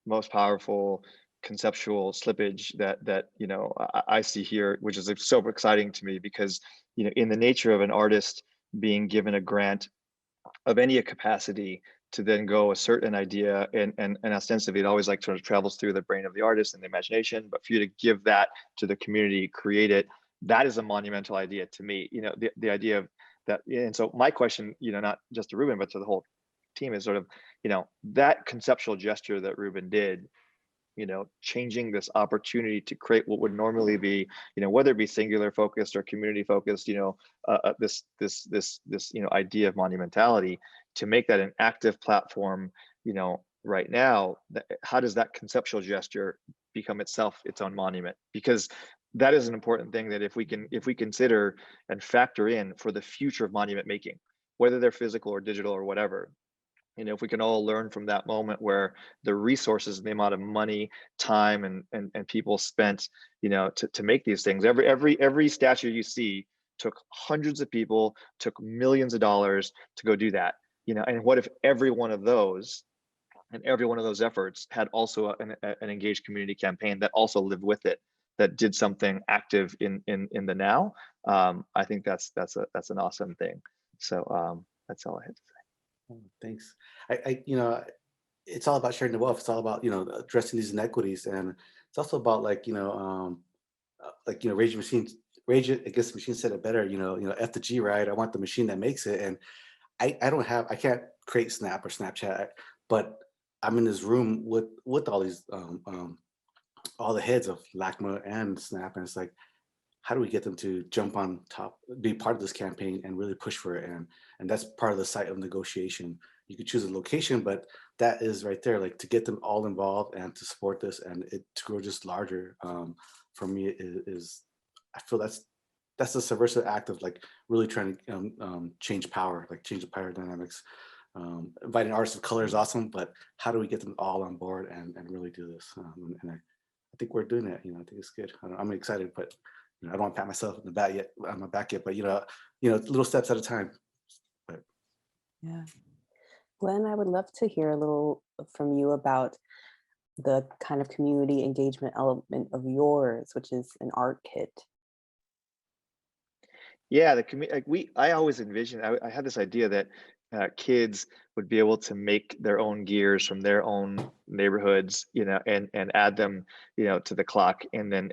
Speaker 10: most powerful conceptual slippage that you know I see here, which is so exciting to me because, you know, in the nature of an artist being given a grant of any capacity to then go assert an idea and ostensibly it always like sort of travels through the brain of the artist and the imagination, but for you to give that to the community, create it, that is a monumental idea to me. You know, the idea of that. And so my question, you know, not just to Reuben but to the whole team is sort of, you know, that conceptual gesture that Reuben did, you know, changing this opportunity to create what would normally be, you know, whether it be singular focused or community focused, you know, this you know, idea of monumentality, to make that an active platform, you know, right now, how does that conceptual gesture become itself its own monument? Because that is an important thing that if we consider and factor in for the future of monument making, whether they're physical or digital or whatever, you know, if we can all learn from that moment where the resources, the amount of money, time, and people spent, you know, to make these things. Every statue you see took hundreds of people, took millions of dollars to go do that. You know, and what if every one of those and every one of those efforts had also an engaged community campaign that also lived with it, that did something active in the now? I think that's an awesome thing. So that's all I had to say.
Speaker 8: Thanks. I you know, it's all about sharing the wealth. It's all about, you know, addressing these inequities, and it's also about like, you know, Rage Against the Machine said it better. You know, F the G, right? I want the machine that makes it, and I can't create Snap or Snapchat, but I'm in this room with all these all the heads of LACMA and Snap, and it's like, how do we get them to jump on top, be part of this campaign and really push for it? And that's part of the site of negotiation. You could choose a location, but that is right there, like to get them all involved and to support this and it to grow just larger. For me, is I feel that's a subversive act of like really trying to change power, like change the power dynamics. Inviting artists of color is awesome, but how do we get them all on board and really do this? And I think we're doing it. You know, I think it's good. I'm excited, but you know, I don't want to pat myself on my back yet, but you know, little steps at a time. But
Speaker 3: yeah, Glenn, I would love to hear a little from you about the kind of community engagement element of yours, which is an art kit.
Speaker 10: Yeah, I always envisioned. I had this idea that kids would be able to make their own gears from their own neighborhoods, and add them, to the clock. And then,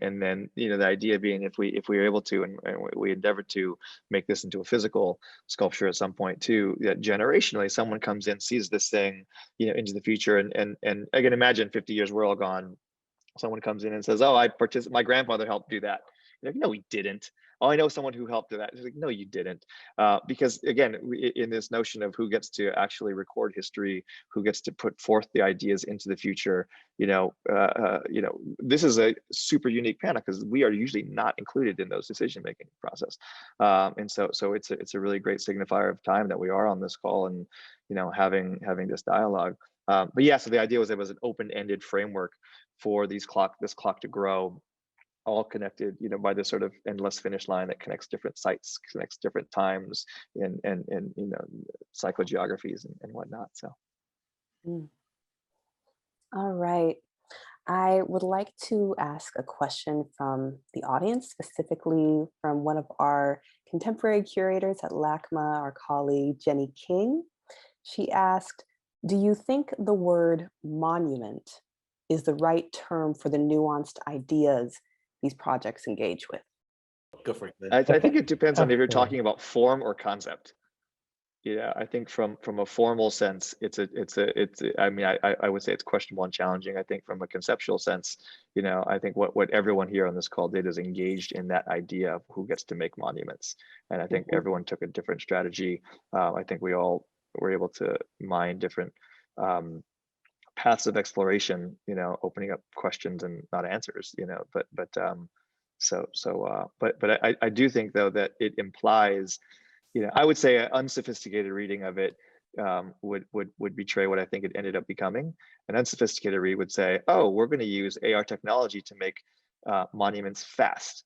Speaker 10: the idea being, if we were able to, and we endeavor to make this into a physical sculpture at some point too, that generationally someone comes in, sees this thing, into the future. And I can imagine 50 years, we're all gone. Someone comes in and says, "Oh, my grandfather helped do that." You're like, "No, he didn't." "Oh, I know someone who helped do that." It's like, "No, you didn't." Because again, in this notion of who gets to actually record history, who gets to put forth the ideas into the future, this is a super unique panel because we are usually not included in those decision-making process. And so it's a really great signifier of time that we are on this call and, having this dialogue. But yeah, so the idea was it was an open-ended framework for this clock to grow, all connected, by this sort of endless finish line that connects different sites, connects different times, and psychogeographies and whatnot. So.
Speaker 3: All right. I would like to ask a question from the audience, specifically from one of our contemporary curators at LACMA, our colleague Jenny King. She asked, "Do you think the word monument is the right term for the nuanced ideas these projects engage with?"
Speaker 8: Go for it.
Speaker 10: I think it depends on if you're talking about form or concept. Yeah, I think from a formal sense, I mean, I would say it's questionable and challenging. I think from a conceptual sense, I think what everyone here on this call did is engaged in that idea of who gets to make monuments. And I think everyone took a different strategy. I think we all were able to mine different paths of exploration, opening up questions and not answers, but I do think though that it implies, I would say an unsophisticated reading of it would betray what I think it ended up becoming. An unsophisticated read would say, "Oh, we're going to use AR technology to make monuments fast."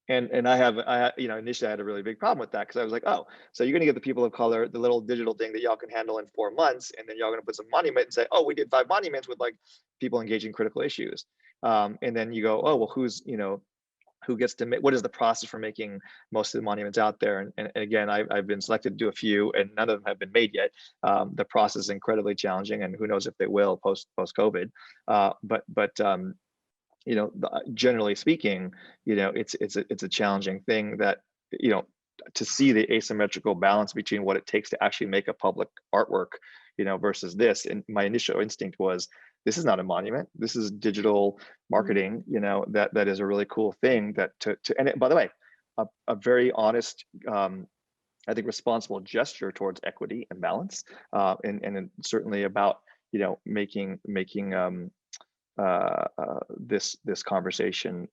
Speaker 10: And initially I had a really big problem with that because I was like, "Oh, so you're going to give the people of color the little digital thing that y'all can handle in 4 months, and then y'all going to put some monument and say, oh, we did 5 monuments with like people engaging critical issues." And then you go, "Oh, well, who gets to make, what is the process for making most of the monuments out there?" And again, I've been selected to do a few, and none of them have been made yet. The process is incredibly challenging, and who knows if they will post COVID. Generally speaking, it's a challenging thing that, to see the asymmetrical balance between what it takes to actually make a public artwork, versus this. And my initial instinct was, this is not a monument. This is digital marketing, that is a really cool thing and by the way, a very honest, I think responsible gesture towards equity and balance, and certainly about, making this conversation,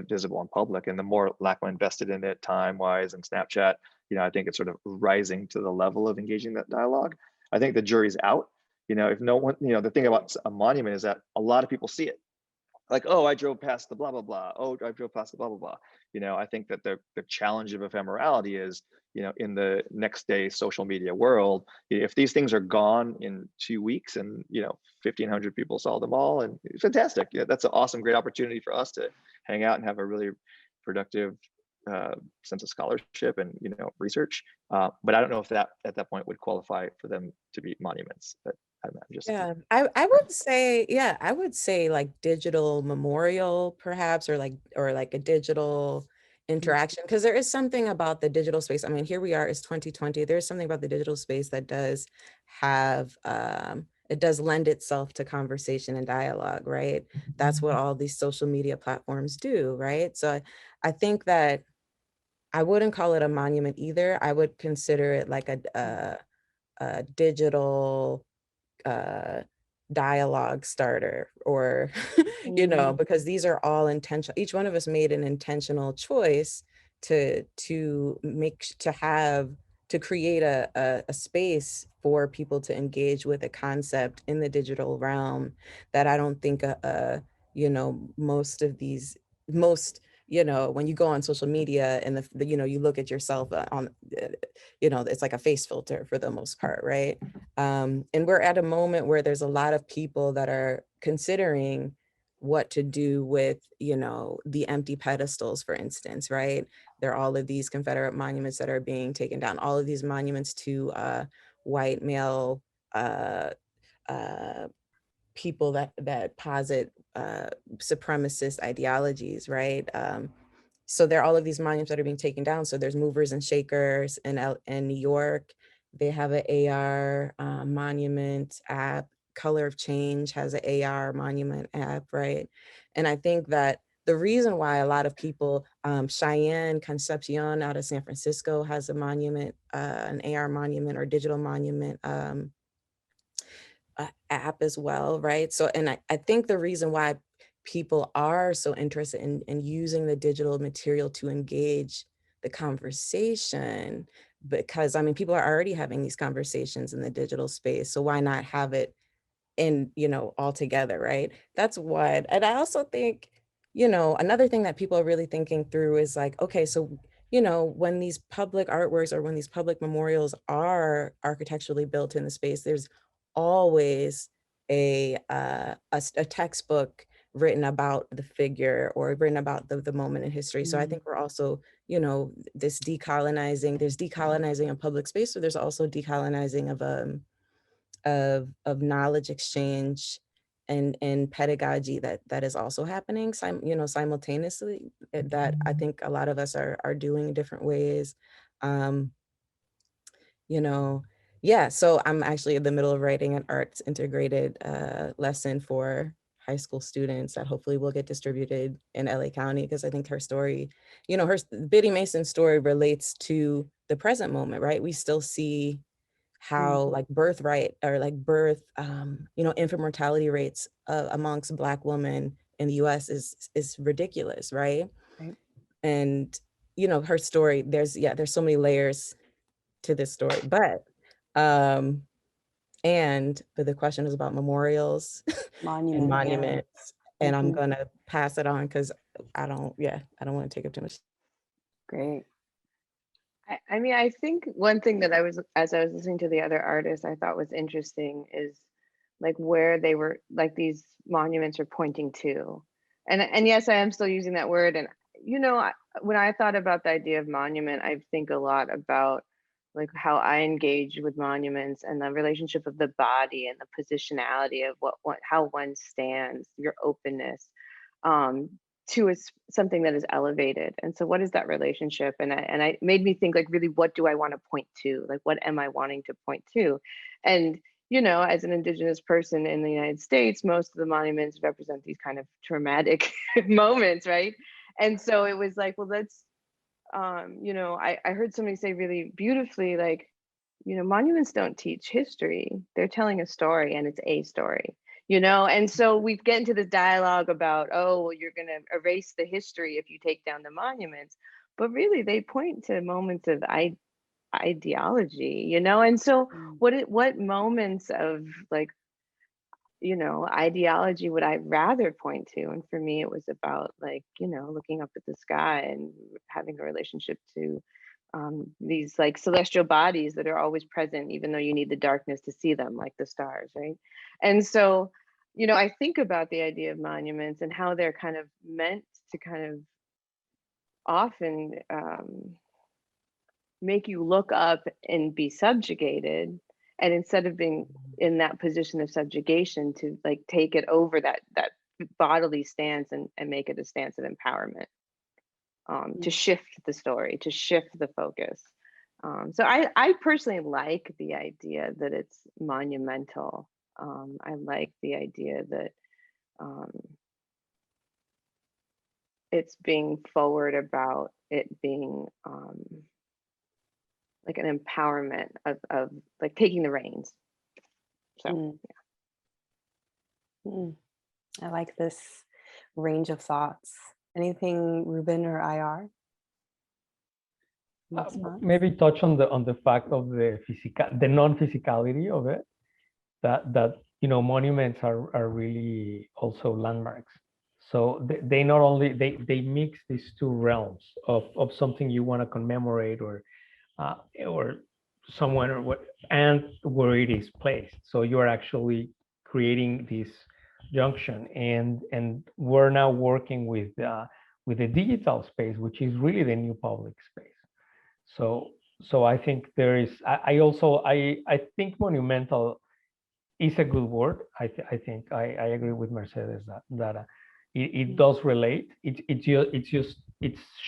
Speaker 10: visible and public. And the more LACMA invested in it, time-wise, and Snapchat, I think it's sort of rising to the level of engaging that dialogue. I think the jury's out. If no one, the thing about a monument is that a lot of people see it. Like, "Oh, I drove past the blah, blah, blah. Oh, I drove past the blah, blah, blah." I think that the challenge of ephemerality is, in the next day social media world, if these things are gone in 2 weeks and, 1,500 people saw them all, and it's fantastic. That's an awesome, great opportunity for us to hang out and have a really productive sense of scholarship and, research. But I don't know if that at that point would qualify for them to be monuments. But I'm just,
Speaker 6: Yeah, I would say like digital memorial perhaps, or like a digital interaction, because there is something about the digital space. I mean, here we are, it's 2020. There's something about the digital space that does have it does lend itself to conversation and dialogue, right? That's what all these social media platforms do, right? So I think that I wouldn't call it a monument either. I would consider it like a digital dialogue starter, or because these are all intentional. Each one of us made an intentional choice to create a space for people to engage with a concept in the digital realm that I don't think when you go on social media and you look at yourself on it's like a face filter for the most part, right? And we're at a moment where there's a lot of people that are considering what to do with the empty pedestals, for instance, right? There are all of these Confederate monuments that are being taken down, all of these monuments to white male people that posit supremacist ideologies, right? So there are all of these monuments that are being taken down. So there's movers and shakers in New York. They have an AR monument app. Color of Change has an AR monument app, right? And I think that the reason why a lot of people, Cheyenne Concepcion out of San Francisco has a monument, an AR monument or digital monument app as well, right? So, and I think the reason why people are so interested in using the digital material to engage the conversation, because I mean, people are already having these conversations in the digital space, so why not have it in, all together, right? That's what, and I also think, another thing that people are really thinking through is like, okay, so, when these public artworks or when these public memorials are architecturally built in the space, there's always a textbook written about the figure or written about the moment in history. So I think we're also, there's decolonizing of public space, so there's also decolonizing of knowledge exchange and pedagogy that is also happening simultaneously, that I think a lot of us are doing in different ways. Yeah, so I'm actually in the middle of writing an arts integrated lesson for high school students that hopefully will get distributed in LA County, because I think her story, her Biddy Mason's story relates to the present moment, right? We still see how like birthright or like infant mortality rates amongst Black women in the US is ridiculous, right?
Speaker 3: Right.
Speaker 6: And her story, there's so many layers to this story, but the question is about memorials and monuments, and I'm gonna pass it on because I don't want to take up too much.
Speaker 3: Great.
Speaker 5: I mean, I think one thing that as I was listening to the other artists, I thought was interesting is like where they were, like these monuments are pointing to. And yes, I am still using that word. And, when I thought about the idea of monument, I think a lot about like how I engage with monuments and the relationship of the body and the positionality of how one stands, your openness. To something that is elevated. And so what is that relationship? And I made me think like, really, what do I want to point to? Like, what am I wanting to point to? And, as an Indigenous person in the United States, most of the monuments represent these kind of traumatic moments, right? And so it was like, well, let's, I heard somebody say really beautifully, like, monuments don't teach history. They're telling a story, and it's a story. And so we get into this dialogue about, oh, well, you're going to erase the history if you take down the monuments, but really they point to moments of ideology, and so what moments of like, ideology would I rather point to? And for me, it was about like, looking up at the sky and having a relationship to these like celestial bodies that are always present, even though you need the darkness to see them, like the stars, right? And so, I think about the idea of monuments and how they're kind of meant to kind of often make you look up and be subjugated. And instead of being in that position of subjugation, to like take it over that bodily stance and make it a stance of empowerment. To shift the story, to shift the focus. So I personally like the idea that it's monumental. I like the idea that it's being forward about it being like an empowerment of like taking the reins. So
Speaker 3: I like this range of thoughts. Anything, Reuben or IR?
Speaker 11: Maybe touch on the fact of the non-physicality of it. That monuments are really also landmarks. So they not only they mix these two realms of something you want to commemorate or someone or what, and where it is placed. So you are actually creating this junction, and we're now working with the digital space, which is really the new public space. So So I think there is, I also, I think monumental is a good word. I think I agree with Mercedes that it does relate. It's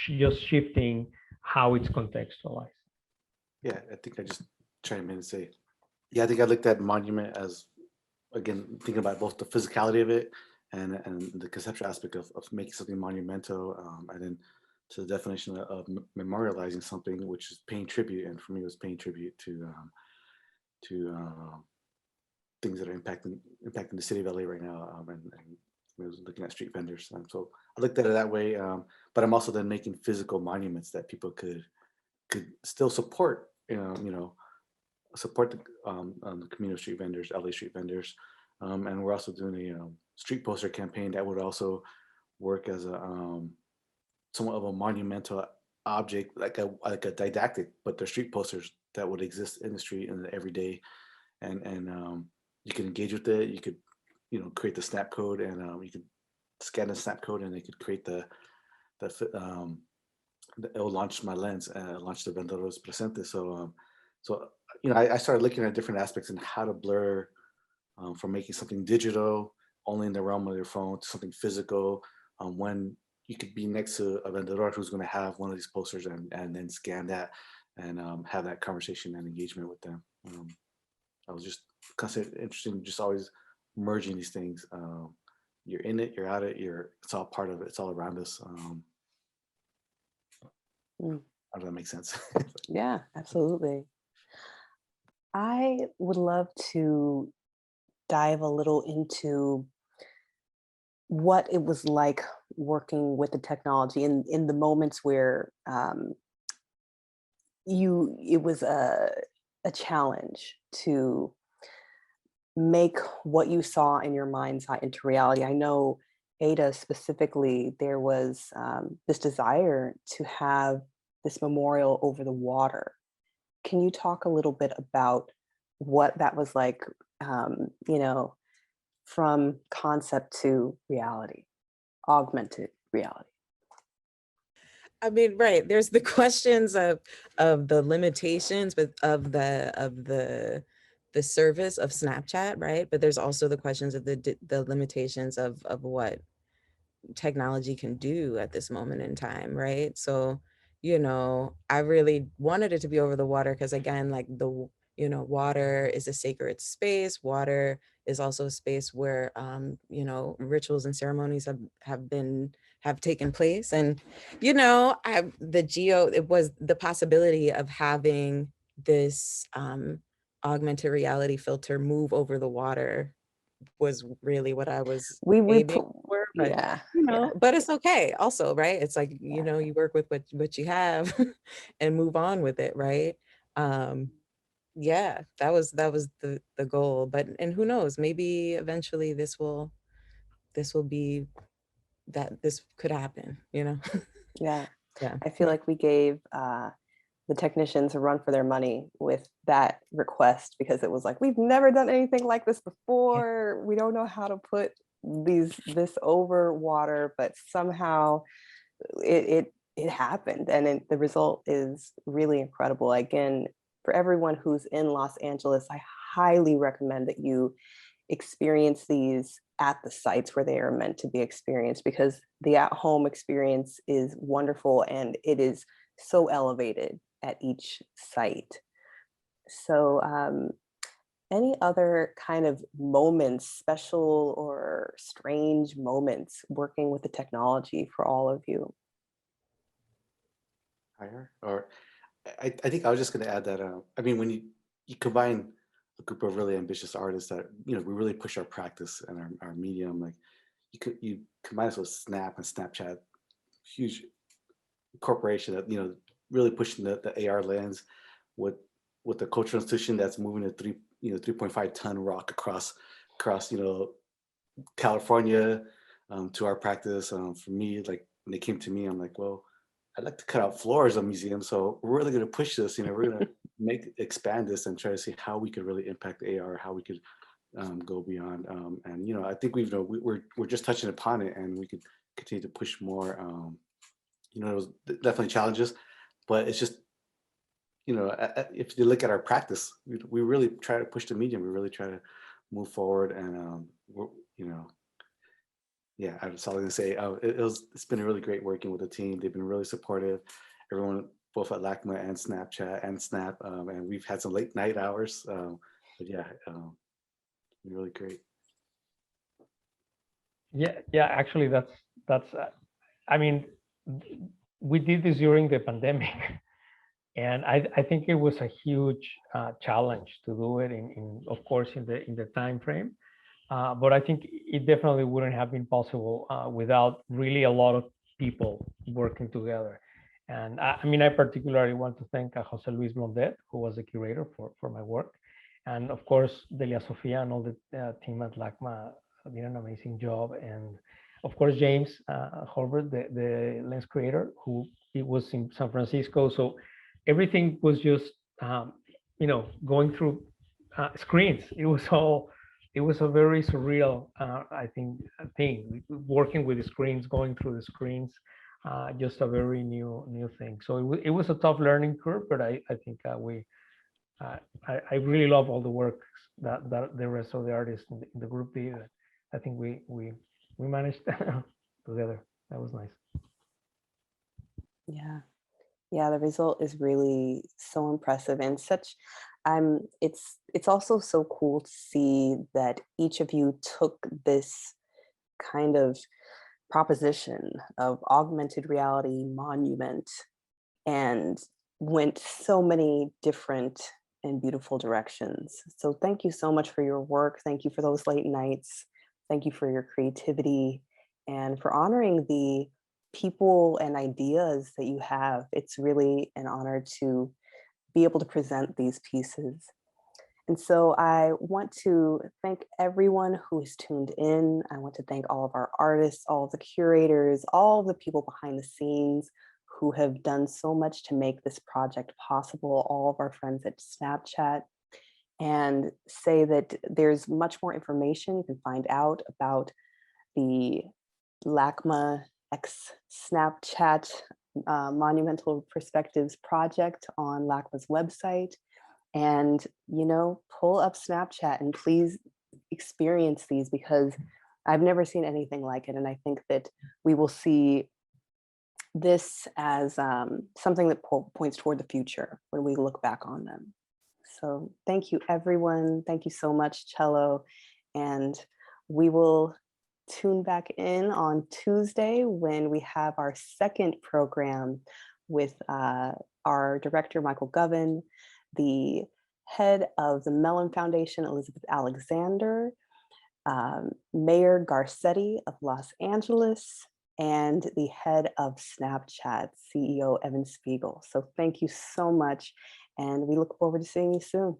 Speaker 11: just shifting how it's contextualized.
Speaker 8: Yeah, I think I just chime in and say, yeah, I think I looked at monument as, again, thinking about both the physicality of it and the conceptual aspect of making something monumental, and then to the definition of memorializing something, which is paying tribute. And for me, it was paying tribute to things that are impacting the city of LA right now, and I was looking at street vendors. So I looked at it that way, but I'm also then making physical monuments that people could still support, support the community of street vendors, LA street vendors. And we're also doing a street poster campaign that would also work as a somewhat of a monumental object, like a didactic, but they're street posters that would exist in the street in the everyday, and you can engage with it. You could, create the snap code, and you could scan the snap code, and they could create it will launch my lens and launch the Vendedores Presentes. So I started looking at different aspects and how to blur from making something digital only in the realm of your phone to something physical, when you could be next to a vendedor who's going to have one of these posters and then scan that and have that conversation and engagement with them. I was just constantly interested in just always merging these things. You're in it, you're at it, it's all part of it, it's all around us. How does that make sense?
Speaker 3: Yeah, absolutely. I would love to dive a little into what it was like working with the technology in the moments where it was a challenge to make what you saw in your mind's eye into reality. I know Aydah specifically, there was this desire to have this memorial over the water. Can you talk a little bit about what that was like, from concept to reality, augmented reality?
Speaker 6: I mean, right. There's the questions of the limitations, but of the service of Snapchat, right? But there's also the questions of the limitations of what technology can do at this moment in time, right? So, I really wanted it to be over the water because, again, like water is a sacred space. Water is also a space where rituals and ceremonies have taken place. And it was the possibility of having this augmented reality filter move over the water was really what I was aiming for. But,
Speaker 3: yeah,
Speaker 6: but it's okay also, right? It's like, you work with what you have and move on with it, right? Yeah, that was the goal. But, and who knows, maybe eventually this will be that this could happen,
Speaker 3: Yeah.
Speaker 6: Yeah.
Speaker 3: I feel like we gave the technicians a run for their money with that request, because it was like, we've never done anything like this before. We don't know how to put this over water, but somehow it happened, and the result is really incredible. Again, for everyone who's in Los Angeles, I highly recommend that you experience these at the sites where they are meant to be experienced, because the at-home experience is wonderful and it is so elevated at each site. So any other kind of moments, special or strange moments working with the technology for all of you?
Speaker 8: Or I think I was just going to add that, I mean, when you combine a group of really ambitious artists that, we really push our practice and our medium, like you combine us with Snap and Snapchat, huge corporation that, really pushing the AR lens with the cultural institution that's moving a 3.5 ton rock across California, to our practice. For me, like when they came to me, I'm like, well, I'd like to cut out floors of museums. So we're really going to push this, we're going to expand this and try to see how we could really impact AR, how we could go beyond. And, I think we're just touching upon it, and we could continue to push more. It was definitely challenges, but it's just if you look at our practice, we really try to push the medium. We really try to move forward, and yeah, that's all I'm gonna say. It's been really great working with the team. They've been really supportive. Everyone, both at LACMA and Snapchat and Snap, and we've had some late night hours. But yeah, really great.
Speaker 11: Yeah. Actually, that's. I mean, we did this during the pandemic, and I think it was a huge challenge to do it of course in the time frame. But I think it definitely wouldn't have been possible without really a lot of people working together. And I mean, I particularly want to thank Jose Luis Blondet, who was the curator for my work. And of course, Delia Sofia and all the team at LACMA did an amazing job. And of course, James Horvath, the lens creator, who it was in San Francisco. So everything was just, going through screens. It was a very surreal, I think, thing, working with the screens, going through the screens, just a very new thing. So it was a tough learning curve, but I think I really love all the work that the rest of the artists in the group did. I think we managed together. That was nice.
Speaker 3: Yeah, the result is really so impressive, and such it's also so cool to see that each of you took this kind of proposition of augmented reality monument and went so many different and beautiful directions. So thank you so much for your work. Thank you for those late nights. Thank you for your creativity and for honoring the people and ideas that you have. It's really an honor to be able to present these pieces. And so I want to thank everyone who has tuned in. I want to thank all of our artists, all of the curators, all of the people behind the scenes who have done so much to make this project possible, all of our friends at Snapchat, and say that there's much more information you can find out about the LACMA x Snapchat Monumental Perspectives project on LACMA's website. And, pull up Snapchat and please experience these, because I've never seen anything like it. And I think that we will see this as something that points toward the future when we look back on them. So thank you, everyone. Thank you so much, Cello. And we will tune back in on Tuesday when we have our second program with our director, Michael Govan, the head of the Mellon Foundation, Elizabeth Alexander, Mayor Garcetti of Los Angeles, and the head of Snapchat, CEO Evan Spiegel. So thank you so much, and we look forward to seeing you soon.